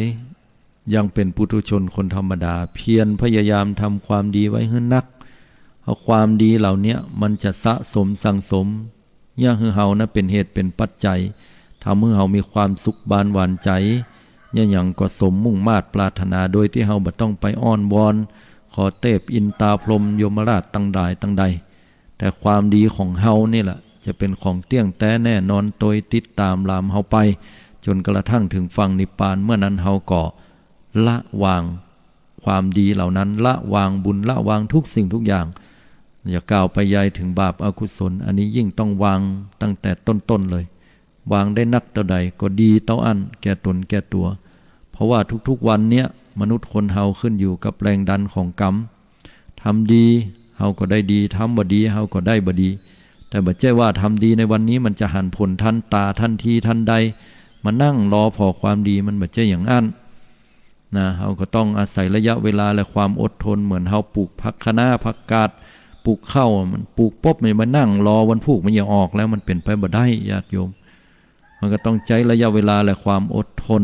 S1: ยังเป็นปุถุชนคนธรรมดาเพียรพยายามทำความดีไว้ให้นักเอาความดีเหล่านี้มันจะสะสมสั่งสมย่าให้เฮานะเป็นเหตุเป็นปัจจัยทำให้เฮามีความสุขบานหวานใจอย่างก็สมมุ่งมาตรปรารถนาโดยที่เฮาบ่ต้องไปอ้อนวอนขอเทพอินตาพรหมยมราชตั้งใดแต่ความดีของเฮานี่แหละจะเป็นของเที่ยงแท้แน่นอนโดยติดตามลามเฮาไปจนกระทั่งถึงฝั่งนิพพานเมื่อนั้นเฮาก็ละวางความดีเหล่านั้นละวางบุญละวางทุกสิ่งทุกอย่างอย่ากล่าวไปยัยถึงบาปอกุศลอันนี้ยิ่งต้องวางตั้งแต่ต้นๆเลยวางได้นักเท่าใดก็ดีเท่าอันแก่ตนแก่ตัวเพราะว่าทุกๆวันเนี้ยมนุษย์คนเฮาขึ้นอยู่กับแรงดันของกรรมทำดีเฮาก็ได้ดีทำบ่ดีเฮาก็ได้บ่ดีแต่บ่ใช่ว่าทำดีในวันนี้มันจะหันผลทันตาทันทีทันใดมานั่งรอพอความดีมันบ่ใช่อย่างนั้นนะเฮาก็ต้องอาศัยระยะเวลาและความอดทนเหมือนเฮาปลูกผักคะน้าผักกาดปลูกข้าวมันปลูกปุ๊บมันมานั่งรอวันพุกมันจะออกแล้วมันเป็นไปบ่ได้ญาติโยมมันก็ต้องใช้ระยะเวลาและความอดทน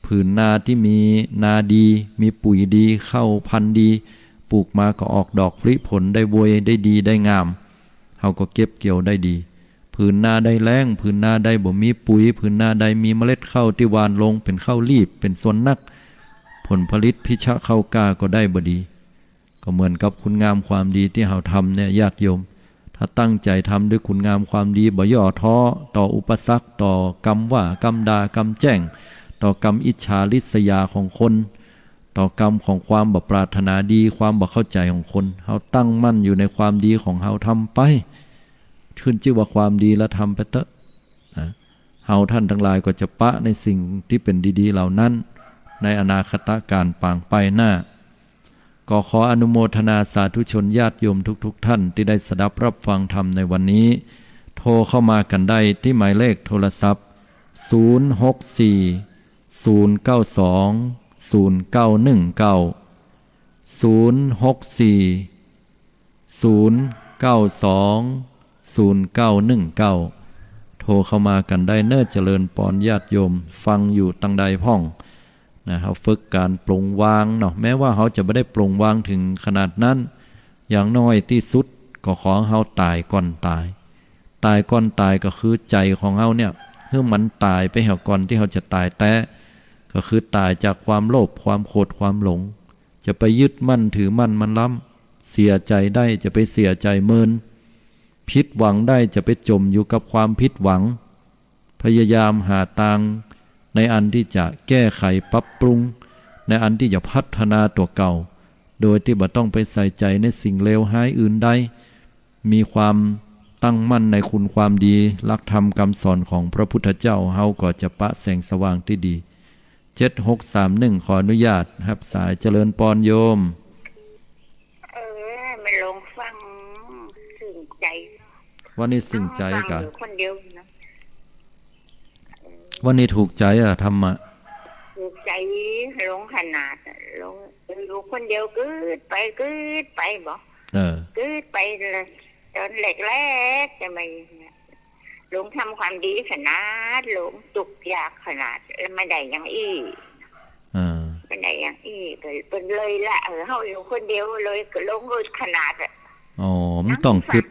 S1: ผืนนาที่มีนาดีมีปุ๋ยดีเข้าพันธุ์ดีปลูกมาก็ออกดอกผลิผลได้บวยได้ดีได้งามเฮาก็เก็บเกี่ยวได้ดีผืนนาได้แล้งผืนนาได้บ่มีปุ๋ยผืนนาได้มีเมล็ดข้าวที่หว่านลงเป็นข้าวรีบเป็นส่วนนักผลผลิตพิชะข้าวกาก็ได้บ่ดีก็เหมือนกับคุณงามความดีที่เฮาทำเนี่ยญาติโยมถ้าตั้งใจทำด้วยคุณงามความดีบ่ย่อท้อต่ออุปสรรคต่อกรรมว่ากรรมด่ากรรมแจ้งต่อกรรมอิจฉาริษยาของคนต่อกรรมของความบ่ปรารถนาดีความบ่เข้าใจของคนเฮาตั้งมั่นอยู่ในความดีของเฮาทำไปขึ้นชื่อว่าความดีแล้วทำไปเถอะเฮาท่านทั้งหลายก็จะปะในสิ่งที่เป็นดีๆเหล่านั้นในอนาคตการปางไปหน้าก็ขออนุโมทนาสาธุชนญาติโยมทุกท่านที่ได้สดับรับฟังธรรมในวันนี้โทรเข้ามากันได้ที่หมายเลขโทรศัพท์064-092-0919 โทรเข้ามากันได้เน้อเจริญปอนญาติโยมฟังอยู่ตั้งใดพ่องเขาฝึกการปลงวางเนาะแม้ว่าเขาจะไม่ได้ปลงวางถึงขนาดนั้นอย่างน้อยที่สุดก็ขอเขาตายก่อนตายก่อนตายก็คือใจของเขาเนี่ยเมื่อมันตายไปก่อนที่เขาจะตายแต่ก็คือตายจากความโลภความโกรธความหลง จะไปยึดมั่นถือมั่นมันล้ำเสียใจได้จะไปเสียใจเมินผิดหวังได้จะไปจมอยู่กับความผิดหวังพยายามหาทางในอันที่จะแก้ไขปรับปรุงในอันที่จะพัฒนาตัวเก่าโดยที่บ่ต้องไปใส่ใจในสิ่งเลวร้ายอื่นใดมีความตั้งมั่นในคุณความดีหลักธรรมคำสอนของพระพุทธเจ้าเฮาก็จะปะแสงสว่างที่ดี7631ขออนุญาตรับสายเจริญปอนโยม
S2: ไม่ลงฟังซึ้งใจ
S1: วันนี้ซึ้งใจกะ
S2: คนเดียวนะ
S1: วันนี้ถูกใจอะธรรมะ
S2: ถูกใจลงขนาดลงอยู่คนเดียวกึดไปบ่กึดไปเลยตอนแรกจะไม่หลงทำความดีขนาดหลงตุกยากขนาดแล้วไม่ได้อย่างอี้ไม่ได้อย่างอี้เป็นเลยละเฮาอยู่คนเดียวเลยก็หลงขนาด
S1: อ๋อมันต้องกึด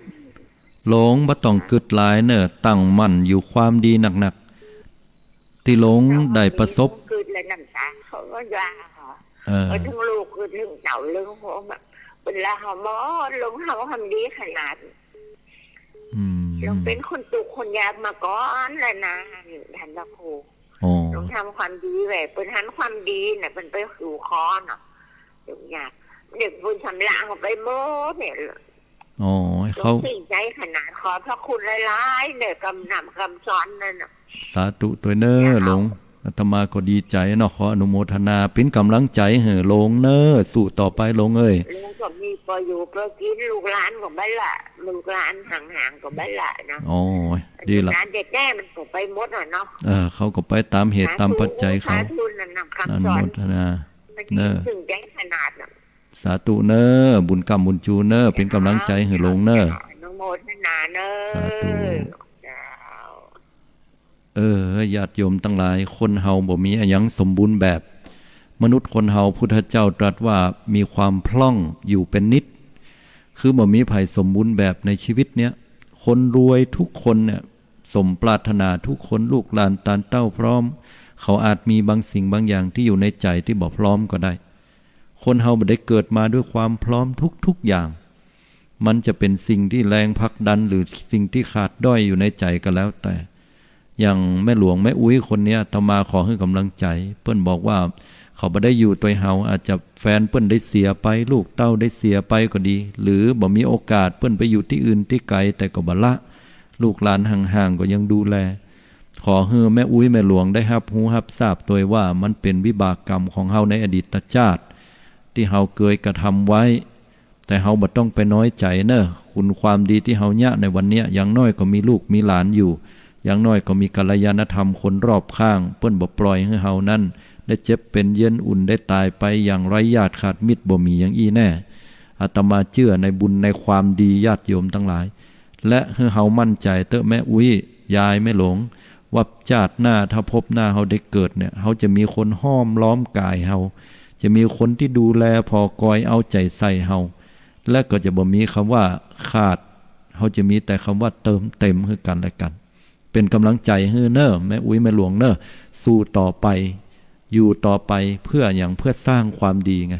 S1: หลงบ่ต้องกึดหลายเนอะตั้งมั่นอยู่ความดีหนักๆที่หลงได้ประสบ
S2: กึดแล้วน้ำตาเขาก็ยาทั้งลูกคือถึงเต่าลึงหัวแบบเวลาเฮาบ่หลงเฮาทำดีขนาดลงเป็นคนตุกคนยากมาก่อนแล้วนะท่านพระครูลงทำความดีแบบเป็นหันความดีเนี่ยเป็นไปสู่คอเนาะอยากเด็กบุญสำลักไปโม้เนี่ยเขาสิ่งใจขนาดขอพระคุณหลายๆเนี่ยกำนำคำสอนนั่นน่ะ
S1: สาธุตัวเน้อหลงอาตมาก็ดีใจเนาะขออนุโมทนาเป็นกำลังใจเหอะลงเน้อสู่ต่อไปลงเอ้ย
S2: ลุงก็มีพออยู่พอกินลูกหลานของบ้านละลูกหลานห่างๆของบ้านละนะ
S1: อ๋อดีละ
S2: งานเด็กแน่มันก็ไปหมดอ่ะเนาะ
S1: เขาก็ไปตามเหตุตามปัจจัยเขาอนุโมทนาเน้อ
S2: ถึงใจขนาดน่ะ
S1: สาธุเน้อบุญกรรมบุญจูเน้อเป็นกำลังใจเหอะลงเน้อ
S2: อนุโมทนาเน้อ
S1: สาธุญาติโยมทั้งหลายคนเฮาบ่มีอะหยังสมบูรณ์แบบมนุษย์คนเฮาพุทธเจ้าตรัสว่ามีความพล่องอยู่เป็นนิดคือบ่มีไผสมบูรณ์แบบในชีวิตเนี้ยคนรวยทุกคนเนี่ยสมปรารถนาทุกคนลูกหลานตานเต้าพร้อมเขาอาจมีบางสิ่งบางอย่างที่อยู่ในใจที่บ่พร้อมก็ได้คนเฮาบ่ได้เกิดมาด้วยความพร้อมทุกอย่างมันจะเป็นสิ่งที่แรงผลักดันหรือสิ่งที่ขาดด้อยอยู่ในใจก็แล้วแต่อย่างแม่หลวงแม่อุ้ยคนเนี้ยอาตมาขอให้กำลังใจเปิ้นบอกว่าเขาบ่ได้อยู่ตัวเฮาอาจจะแฟนเปิ้นได้เสียไปลูกเต้าได้เสียไปก็ดีหรือบ่มีโอกาสเปิ้นไปอยู่ที่อื่นที่ไกลแต่ก็บ่ละลูกหลานห่างๆก็ยังดูแลขอให้แม่อุ้ยแม่หลวงได้รับรู้รับทราบตัวว่ามันเป็นวิบากกรรมของเฮาในอดีตชาติที่เฮาเคยกระทำไว้แต่เฮาบ่ต้องไปน้อยใจเน้อคุณความดีที่เฮาเนี่ยในวันเนี้ยอย่างน้อยก็มีลูกมีหลานอยู่อย่างน้อยก็มีกัลยาณธรรมคนรอบข้างเปิ้นบ่ปล่อยให้เฮานั้นได้เจ็บเป็นเย็นอุ่นได้ตายไปอย่างไร้ญาติขาดมิตรบ่มีอย่างอี้แน่อาตมาเชื่อในบุญในความดีญาติโยมทั้งหลายและให้เฮามั่นใจเตอะแม่อุ้ยยายไม่หลงว่าชาติหน้าถ้าพบหน้าเฮาได้เกิดเนี่ยเฮาจะมีคนห้อมล้อมกายเฮาจะมีคนที่ดูแลพอกอยเอาใจใส่เฮาและก็จะบ่มีคำว่าขาดเฮาจะมีแต่คำว่าเติมเต็มให้กันและกันเป็นกำลังใจให้เน้อแม่อุ้ยแม่หลวงเน้อสู้ต่อไปอยู่ต่อไปเพื่ออย่างเพื่อสร้างความดีไง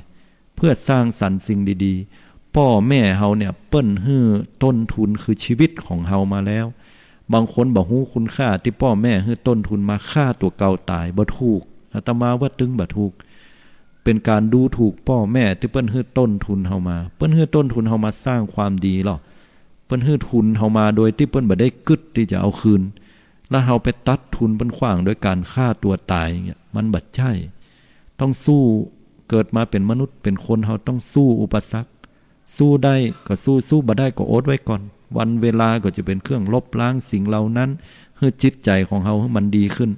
S1: เพื่อสร้างสรรค์สิ่งดีๆพ่อแม่เฮาเนี่ยเปิ้นฮื้อต้นทุนคือชีวิตของเฮามาแล้วบางคนบ่ฮู้คุณค่าที่พ่อแม่ฮื้อต้นทุนมาฆ่าตัวเก่าตายบ่ถูกอาตมาว่าตึงบ่ถูกเป็นการดูถูกพ่อแม่ที่เปิ้นฮื้อต้นทุนเฮามาเปิ้นฮื้อต้นทุนเฮามาสร้างความดีหรอเปิ้นฮื้อทุนเฮามาโดยที่เปิ้นบ่ได้กึดที่จะเอาคืนแล้วเฮาไปตัดทุนเปิ้นขว้างโดยการฆ่าตัวตายอย่างเงี้ยมันบ่ใช่ต้องสู้เกิดมาเป็นมนุษย์เป็นคนเฮาต้องสู้อุปสรรคสู้ได้ก็สู้บ่ได้ก็อดไว้ก่อนวันเวลาก็จะเป็นเครื่องลบล้างสิ่งเหล่านั้นให้จิตใจของเฮาให้มันดีขึ้น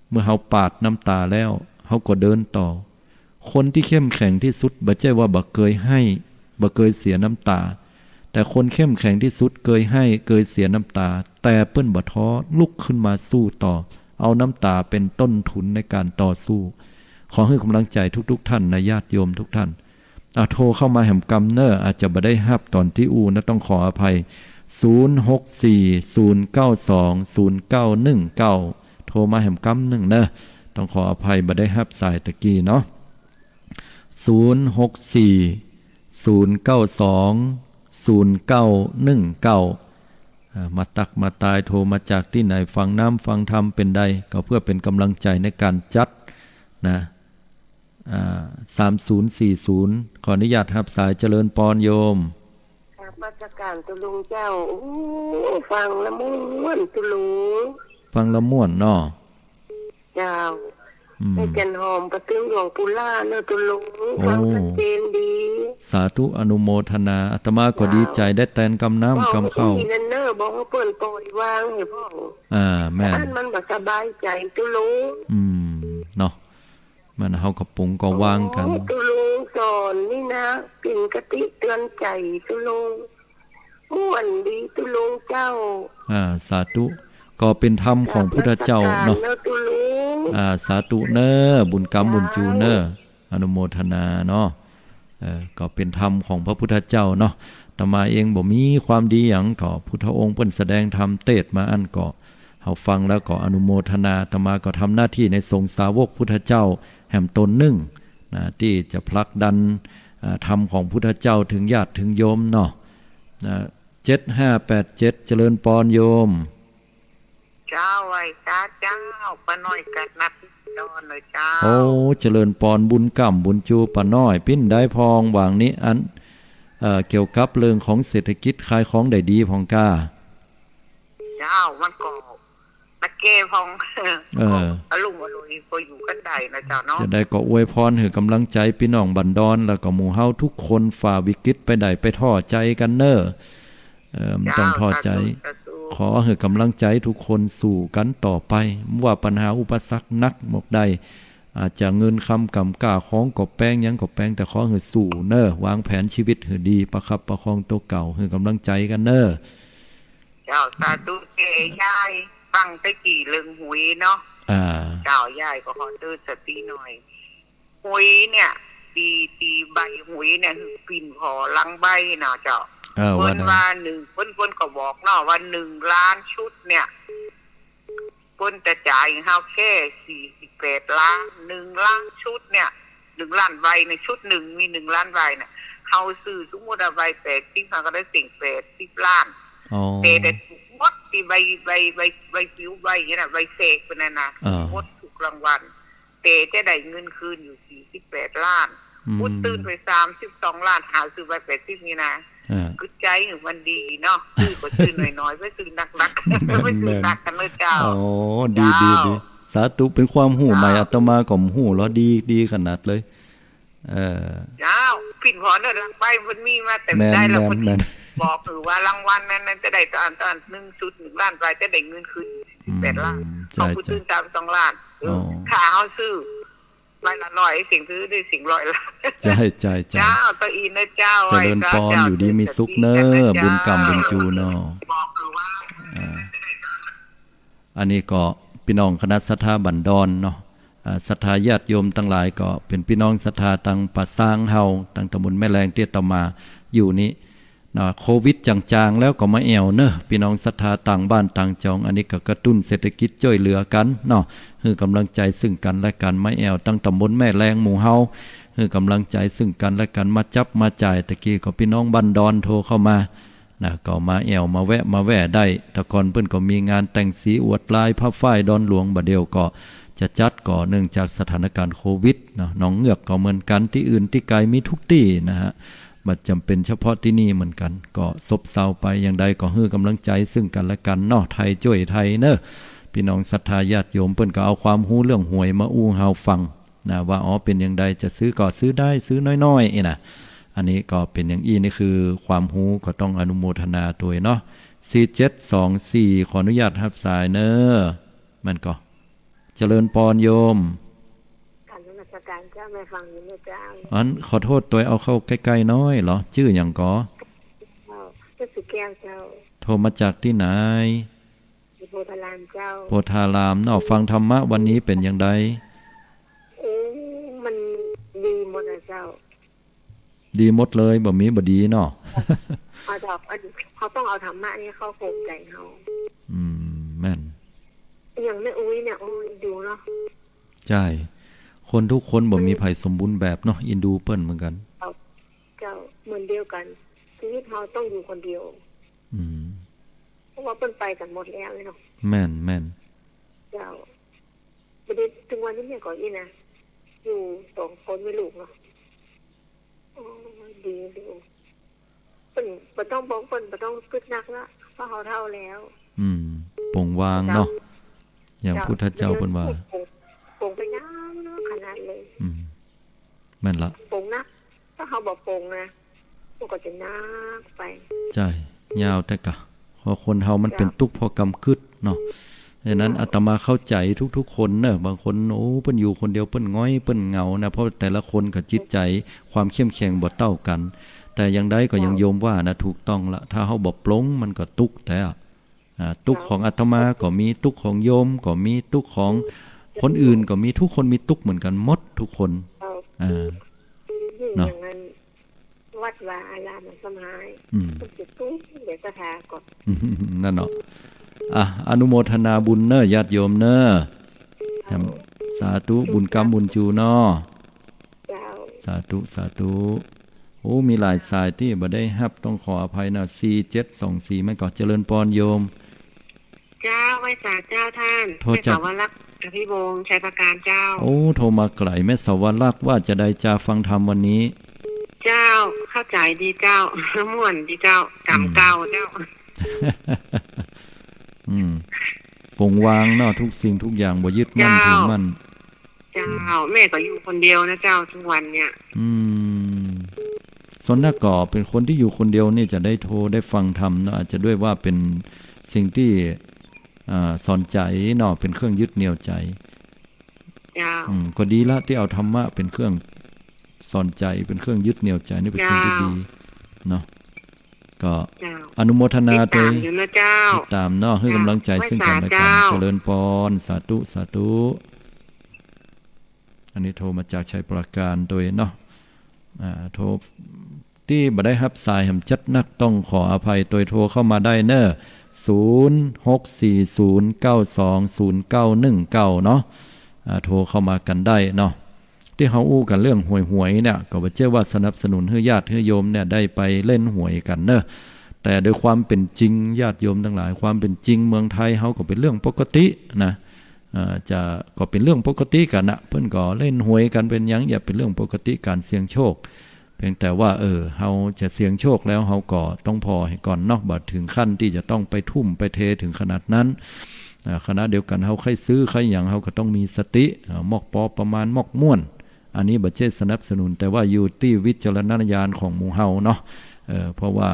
S1: เมื่อเฮาปาดน้ำตาแล้วเฮาก็เดินต่อคนที่เข้มแข็งที่สุดบ่ใช่ว่าบ่เคยให้บ่เคยเสียน้ำตาแต่คนเข้มแข็งที่สุดเคยให้เคยเสียน้ำตาแต่เปิ้นบ่ท้อลุกขึ้นมาสู้ต่อเอาน้ำตาเป็นต้นทุนในการต่อสู้ขอให้กำลังใจทุกท่านนะญาติโยมทุกท่านโทรเข้ามาแหมกำเนออาจจะบ่ได้รับตอนที่นะต้องขออภัย0640920919โทรมาแหมกำนึงเนอะต้องขออภัยบ่ได้รับสายตะกี้เนาะ มาตักมาตายโทรมาจากที่ไหนฟังน้ำฟังธรรมเป็นใดก็เพื่อเป็นกำลังใจในการจัดนะ3040ขออนุญาตรับสายเจริญปอนโยม
S2: มาตรการตุลุงเจ้าฟังละม่วนตุลุง
S1: ฟังละม่วนเนาะ
S2: เจ้าให้จันหอมประตึงหลวงปู่ล่าเนาะตุลุงฟังชัดเจนดี
S1: สาธุอนุโมทนาอาตมาก็ดีใจได้แตนกำน้ำกำเข้า
S2: นั่นเนอบอกว่าเปิ่นปล่อยวางให้พ่อ
S1: แม่
S2: มันบ่สบายใจตุลุง
S1: เนาะมันเฮากับปุงก็วางกัน
S2: ตุลุงสอนนี่นะเป็นกติเตือนใจตุลุงม่วนดีตุลุงเจ้า
S1: สาธุก็เป็นธรรมของพุทธเจ้าเนาะสาธุเนอบุญกรรมบุญจูเนออนุโมทนาเนาะก็เป็นธรรมของพระพุทธเจ้าเนาะอาตมาเองบ่มีความดีหยังก็พุทธองค์เพิ่นแสดงธรรมเทศมาอันก็เฮาฟังแล้วก็อนุโมทนาอาตมาก็ทำหน้าที่ในสงฆ์สาวกพุทธเจ้าแห่งตนหนึ่งนะที่จะผลักดันธรรมของพุทธเจ้าถึงญาติถึงโยมเนาะ7587เจริญปอนโยม
S2: เจ้าไว้ตาเจ้าปะน้อยกัดนัดดอนเลยเจ้า
S1: เจริญปอนบุญกรรมบุญจูปะน้อยปิ้นได้พองวางนี้อันเกี่ยวกับเรื่องของเศรษฐกิจขายของได้ดีพองกา
S2: เจ้ามันก็ตะเกพองอลุงอลุยก็อยู่กันได้นะเจ้าเนาะ
S1: จะได้ก็อวยพรให้กำลังใจพี่น้องบันดอนแล้วก็หมู่เฮาทุกคนฝ่าวิกฤตไปได้ไปท้อใจกันเน้อไม่ต้องท้อใจขอให้กำลังใจทุกคนสู่กันต่อไปว่าปัญหาอุปสรรคนักหมกใดอาจจะเงินคำกำก้าของกบแป้งยังกบแป้งแต่ขอให้สู่เน้อวางแผนชีวิตให้ดีประคับประคองตัวเก่าให้กำลังใจกันเน้อ
S2: เจ้าสาธุเจยายฟังตะกี้เรื่องหุยเนาะเจ้ายายก็ขอตื่นสติหน่อยหุยเนี่ยตีใบหุยเนี่ยคือปิ่นพอลังใบเนาะเจ้าเพิ่นว่า1เพิ่นก็บอกเนาะว่า1ล้านชุดเนี่ยเพิ่นจะจ่ายเฮาแค่48ล้าน1ล้านชุดเนี่ย1ล้านใบในชุด1มี1ล้านใบเนี่ยเฮาซื้อสมมุติว่าใบ80เขาก็ได้สิ่ง80ล้านแต่หมดที่ใบผิวใบเนี่ยนะใบเสกเป็นน่ะนะหมดถูกรางวัลแต่จะได้เงินคืนอยู่48ล้านพูดตื่นไป32ล้านหาซื้อใบ80นี่นะคือใจมันดีเนาะซื้อก็ซื้อน้อยๆไม่ซื้อหนักๆไม่ซื้อหนักกันเลยเจ้า
S1: ดีสาธุเป็นความหู้ใหม่อาตมาก็หู้แล้วดีขนาดเลย
S2: เจ้าปิ่นพอเด้อรางวัลมันมีมาแต่ได้แล้วคนบอกถือว่ารางวัลนั้นจะได้ตอน1ชุด1ล้านไปจะได้เงินคืน18ล้านเอาผู้ซื้อ32ล้านค่าเฮาซื้อใบละ100สิ่งซื้อได้สิ่ง100ล้าน
S1: ใช่
S2: เจ้าตะอีนะเจ้า
S1: เจริญพรอยู่ดีมีสุขเน้อบุญกรรมบุญจูเนาะอันนี้ก็พี่น้องคณะศรัทธาบันดอนเนาะศรัทธาญาติโยมทั้งหลายก็เป็นพี่น้องศรัทธาตั้งป่าสร้างเฮาตั้งตำบลแม่แรงเตี้ยตมาอยู่นี้โควิดจางๆแล้วก็มาแอวเนอะพี่น้องศรัทธาต่างบ้านต่างจองอันนี้ก็กระตุ้นเศรษฐกิจช่วยเหลือกันเนาะคือกำลังใจซึ่งกันและกันมาแอวตั้งตำบลแม่แรงหมู่เฮาคือกำลังใจซึ่งกันและกันมาจับมาจ่ายตะกี้ก็พี่น้องบ้านดอนโทรเข้ามาก็มาแอวมาแวะได้แต่ก่อนเพิ่นก็มีงานแต่งสีอวดลายผ้าฝ้ายดอนหลวงบัดเดียวก็จะจัดก่อเนื่องจากสถานการณ์โควิดเนาะน้องเงือกก็เหมือนกันที่อื่นที่ไกลมีทุกที่นะฮะบัดจำเป็นเฉพาะที่นี่เหมือนกันก็ซบเซาไปอย่างใดก็ให้กำลังใจซึ่งกันและกันเนาะไทยช่วยไทยเนอะพี่น้องศรัทธาญาติโยมเพิ่นก็เอาความรู้เรื่องหวยมาอู้เฮาฟังนะว่าเป็นอย่างใดจะซื้อก็ซื้อได้ซื้อน้อยๆนะอันนี้ก็เป็นอย่างนี่คือความรู้ก็ต้องอนุโมทนาตัวเนาะ4724ขออนุญาตรับสายเนอะมันก็เจริญปอนโยม
S2: การเจ้าไม่ฟังอยู่นะเจ้า
S1: ขอโทษตัวเอาเข้าใกล้ๆน้อยเหรอชื่ออย่างก็
S2: ชื่อสุแก้วเจ้า
S1: โทรมาจากที่ไหน
S2: โพธารามเจ้า
S1: โพธารามเนาะฟังธรรมะวันนี้เป็นอย่างไร
S2: มันดีหมดนะเจ้า
S1: ดีหมดเลยบ่มีบ่ดีเนาะ
S2: เขาต้องเอาธรรมะนี่เข้าโครงใจเขา
S1: แม่น
S2: อย่างแม่อุ้ยเนี่ยดูเนาะ
S1: ใช่ คนทุกคนบ่มีไผสมบูรณ์แบบเนาะอินดูเปิ้นเหมือนกัน
S2: เจ้าเหมือนเดียวกันชีวิตเราต้องอยู่คนเดียวเพราะว่าเปิ้นไปกันหมดแล้วเนาะ
S1: แม่น
S2: เจ้าประเด็นถึงวันนี้เนี่ยก็อีนะอยู่2คนไม่ลูกเนาะดีเปิ้นบ่ต้องบอกเปิ้นบ่ต้องคิดหนักละเพราะเฮาเฒ่าแล้ว
S1: ปลงวางเนาะอย่างพุทธเจ้าเพิ่นว่า
S2: ปลงไปยาวเนาะขนาดเลย
S1: แม่นละ
S2: ปลงนะถ้าเฮาบ่ปลงนะมันก็จะหนักไป
S1: ใช่ยาวแต่กะเพราะคนเฮามันเป็นทุกข์เพราะกรรมกึศเนาะดังนั้นอาตมาเข้าใจทุกๆคนเนอะบางคนโอ้เพิ่นอยู่คนเดียวเพิ่นง้อยเพิ่นเหงานะเพราะแต่ละคนก็จิตใจความเข้มแข็งบ่เท่ากันแต่อย่างใดก็ยังโยมว่านะถูกต้องละถ้าเฮาบ่ปลงมันก็ทุกข์แต่ทุกข์ของอาตมาก็มีทุกข์ของโยมก็มีทุกข์ของคนอื่นก็มีทุกคนมีทุกข์เหมือนกันหมดทุกคน
S2: เนาะวัดวาอารามสมายจุดตุ้งเดี๋ยวสถาก่อน
S1: นั่นเนาะอนุโมทนาบุญเนอะญาติโยมเนอะสาธุบุญกรรมบุญจูเนาะสาธุโอ้มีหลายสายที่บ่ได้รับต้องขออภัยนะ4724ไม่ก็เจริญพรโยม
S2: เจ้าไว้สาเจ้าท่านแม่สาวรักษ์อภิวงศ์ชัยประการเจ้า
S1: โอ้โทรมาไกลแม่สาวรักษ์ว่าจะได้จะฟังธรรมวันนี้
S2: เจ้าเข้าใจดีเจ้าม่วนดีเจ้ากรรมเก่าเจ้า
S1: ปลงวางเนาะทุกสิ่งทุกอย่างบ่ยึดมั่นถือมั่น
S2: เจ้าแม่ก็อยู่คนเดียวนะเจ้าทุกวันเนี่ย
S1: ส่วนนักก่อเป็นคนที่อยู่คนเดียวนี่จะได้โทรได้ฟังธรรมเนาะอาจจะด้วยว่าเป็นสิ่งที่สอนใจเนาะเป็นเครื่องยึดเหนี่ยวใจก็ดีละที่เอาธรรมะเป็นเครื่องสอนใจเป็นเครื่องยึดเหนี่ยวใจนี่เป็นสิ่งที่ดีเนาะก็อนุโมทนาตัวติดตามเนาะให้กำลังใจซึ่งกันและกันเจริญพรสาธุอันนี้โทรมาจากชัยปราการโดยเนาะโทรที่บ่ได้รับสายหำจัดนักต้องขออภัยโดยโทรเข้ามาได้เนอะ0640920919เนาะโทรเข้ามากันได้เนาะที่เฮาอู้กันเรื่องหวยเนี่ยก็บ่เชื่อว่าสนับสนุนให้ญาติให้โยมเนี่ยได้ไปเล่นหวยกันเนอะแต่โดยความเป็นจริงญาติโยมทั้งหลายความเป็นจริงเมืองไทยเฮาก็เป็นเรื่องปกตินะจะก็เป็นเรื่องปกติกันนะเพิ่นก็เล่นหวยกันเป็นหยังอย่าเป็นเรื่องปกติการเสี่ยงโชคเพียงแต่ว่าเฮาจะเสี่ยงโชคแล้วเฮาก็ต้องพอให้ก่อนเนาะบ่ถึงขั้นที่จะต้องไปทุ่มไปเทถึงขนาดนั้นขณะเดียวกันเฮาใครซื้อใครหยังเฮาก็ต้องมีสติมอกปอประมาณมอกม่วนอันนี้บ่ใช่สนับสนุนแต่ว่าอยู่ที่วิจารณญาณของหมู่เฮาเนาะเพราะว่า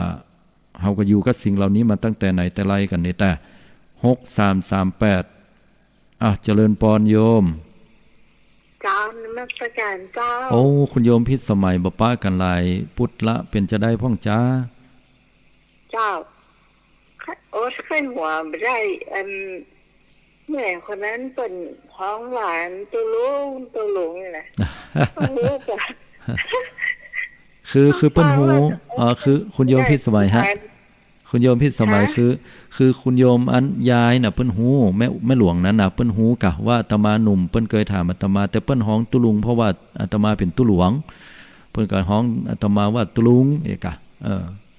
S1: เฮาก็อยู่กับสิ่งเหล่านี้มาตั้งแต่ไหนแต่ไรกันนี่แต่6338เจริญพรโยม
S2: เจ้านมัสการเจ้า
S1: โอ้คุณโยมพิสมัยบ่ป้ากันหลายพุทธละเป็นจะได้พ่องจ้า
S2: เจ้าโอ้ขึ้นหัวบ่ได้แม่คนนั้นเป็นท้องหวานตัวลุงนี่แหละ
S1: คือเปิ้นหูคือคุณโยมพิสมัยฮะคุณโยมพิสมัยคือคุณโยมอันยายน่ะเปิ้นหูแม่หลวงนั้นน่ะเปิ้นหูกะว่าอาตมาหนุ่มเปิ้นเคยถามอาตมาแต่เปิ้นฮ้องตุลุงเพราะว่าอาตมาเป็นตุหลวงเปิ้นก็ฮ้องอาตมาว่าตุลุงเอกะ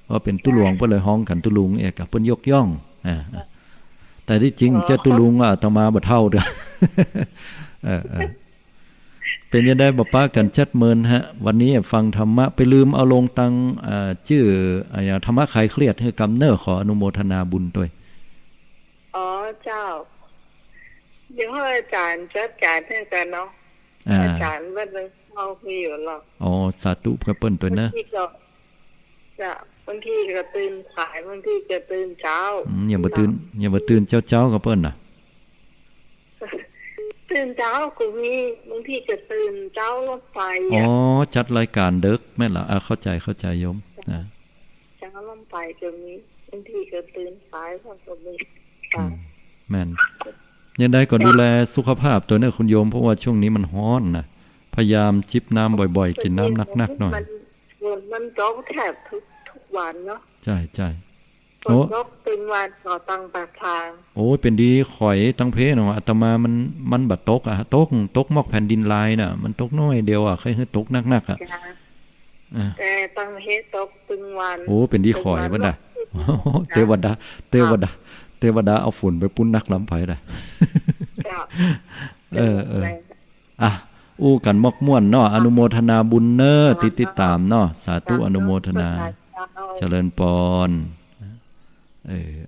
S1: ว่าเป็นตุหลวงเพิ่นเลยฮ้องกันตุลุงเอกะเปิ้นยกย่องแต่ที่จริงเจ้าตุลุงอาตมาบ่เท่าเด้อเป็นยังได้บ่ป้ากันชัดเมินฮะวันนี้ฟังธรรมะไปลืมเอาลงตังชื่อธรรมะคลายเครียดให้กำเนิดขออนุโมทนาบุญด้วย
S2: เจ้าเดี๋ยวให้อาจารย์จัดการให้กันเนาะอาจารย์ว่าเฮามีอยู่หรอก
S1: สาธุพระเปิ้นตัวนะ
S2: บางทีก็ตื่นสายบางทีก็ตื่นเช้า
S1: อย่าบ่ตื่นเช้ากับเปิ้นน่ะ
S2: ตื่นเช้าก็มีบางทีก็ตื่นเช้ารถไฟ
S1: จัดรายการดึกแม่นล่ะเข้าใจโยม
S2: เช้ารถไฟก็มีบางทีก็ตื่นสายก็มี
S1: แม่นยังได้ก็ดูแลสุขภาพตัวเนี่ยคุณโยมเพราะว่าช่วงนี้มันร้อนนะพยายามจิบน้ำบ่อยๆกินน้ำนักๆหน่อย
S2: มันตกแทบทุกวันเนาะ
S1: ใช่
S2: ฝนตกตึงวันต่อตังปากทาง
S1: โอ้เป็นดีข่อยตั้งเพเนาะอาตมามันบัดตกอ่ะตกมอกแผ่นดินลายน่ะมันตกน้อยเดียวอ่ะเคยให้ตกนักๆอ่ะ
S2: แต่ตั้งเพตกตึงวัน
S1: โอ้เป็นดีข่อยบ่น่ะเทวดาเอาฝุ่นไปปุ้นนักล้ำไผได้อ่ะอู้กันมอกม่วนเนาะอนุโมทนาบุญเน้อติดตามเนาะสาธุอนุโมทนาเจริญพร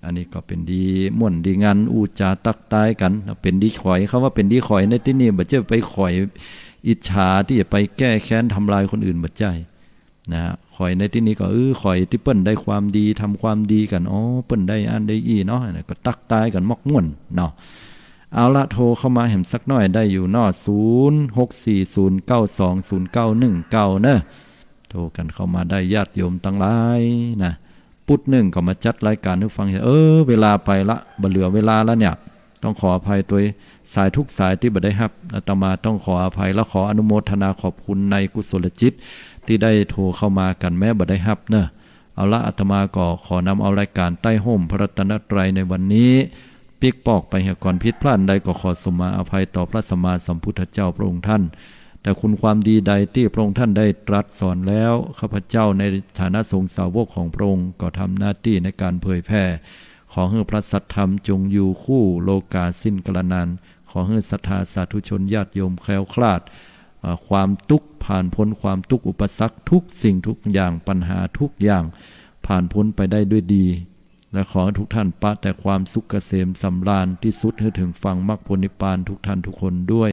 S1: อันนี้ก็เป็นดีม่วนดีงานอูจาตักตายกันเป็นดีข่อยคำว่าเป็นดีข่อยในที่นี้บ่ใช่ไปข่อยอิจฉาที่จะไปแก้แค้นทำลายคนอื่นบ่ใช่นะข่อยในที่นี้ก็ข่อยที่เปิ้นได้ความดีทำความดีกันอ๋อเปิ้นได้อันได้อีเนาะก็ตักตายกันมอกม่วนเนาะเอาละโทรเข้ามาแหมสักหน่อยได้อยู่เนาะ0640920919เนอะโทรกันเข้ามาได้ญาติโยมทั้งหลายนะพุธหนึ่งก็มาจัดรายการให้ฟังเวลาไปละบ่เหลือเวลาแล้วเนี่ยต้องขออภัยตัวสายทุกสายที่บ่ได้รับอาตมาต้องขออภัยและขออนุโมทนาขอบคุณในกุศลจิตที่ได้โทรเข้ามากันแม้บ่ได้รับเนอะเอาละอาตมาก็ขอนำเอารายการใต้ห่มพระรัตนตรัยในวันนี้ปิกปอกไปเหตุก่อนผิดพลาดใดก็ขอสมาอภัยต่อพระสัมมาสัมพุทธเจ้าพระองค์ท่านแต่คุณความดีใดที่พระองค์ท่านได้ตรัสสอนแล้วข้าพเจ้าในฐานะสงฆ์สาวกของพระองค์ก็ทำหน้าที่ในการเผยแผ่ขอให้พระสัทธรรมจงอยู่คู่โลกาสิ้นกาลนานขอให้ศรัทธาสาธุชนญาติโยมแคล้วคลาดความทุกข์ผ่านพ้นความทุกข์อุปสรรคทุกสิ่งทุกอย่างปัญหาทุกอย่างผ่านพ้นไปได้ด้วยดีและขอทุกท่านปะแต่ความสุขเกษมสำราญที่สุดให้ถึงฝั่งมรรคผลนิพพานทุกท่านทุกคนด้วย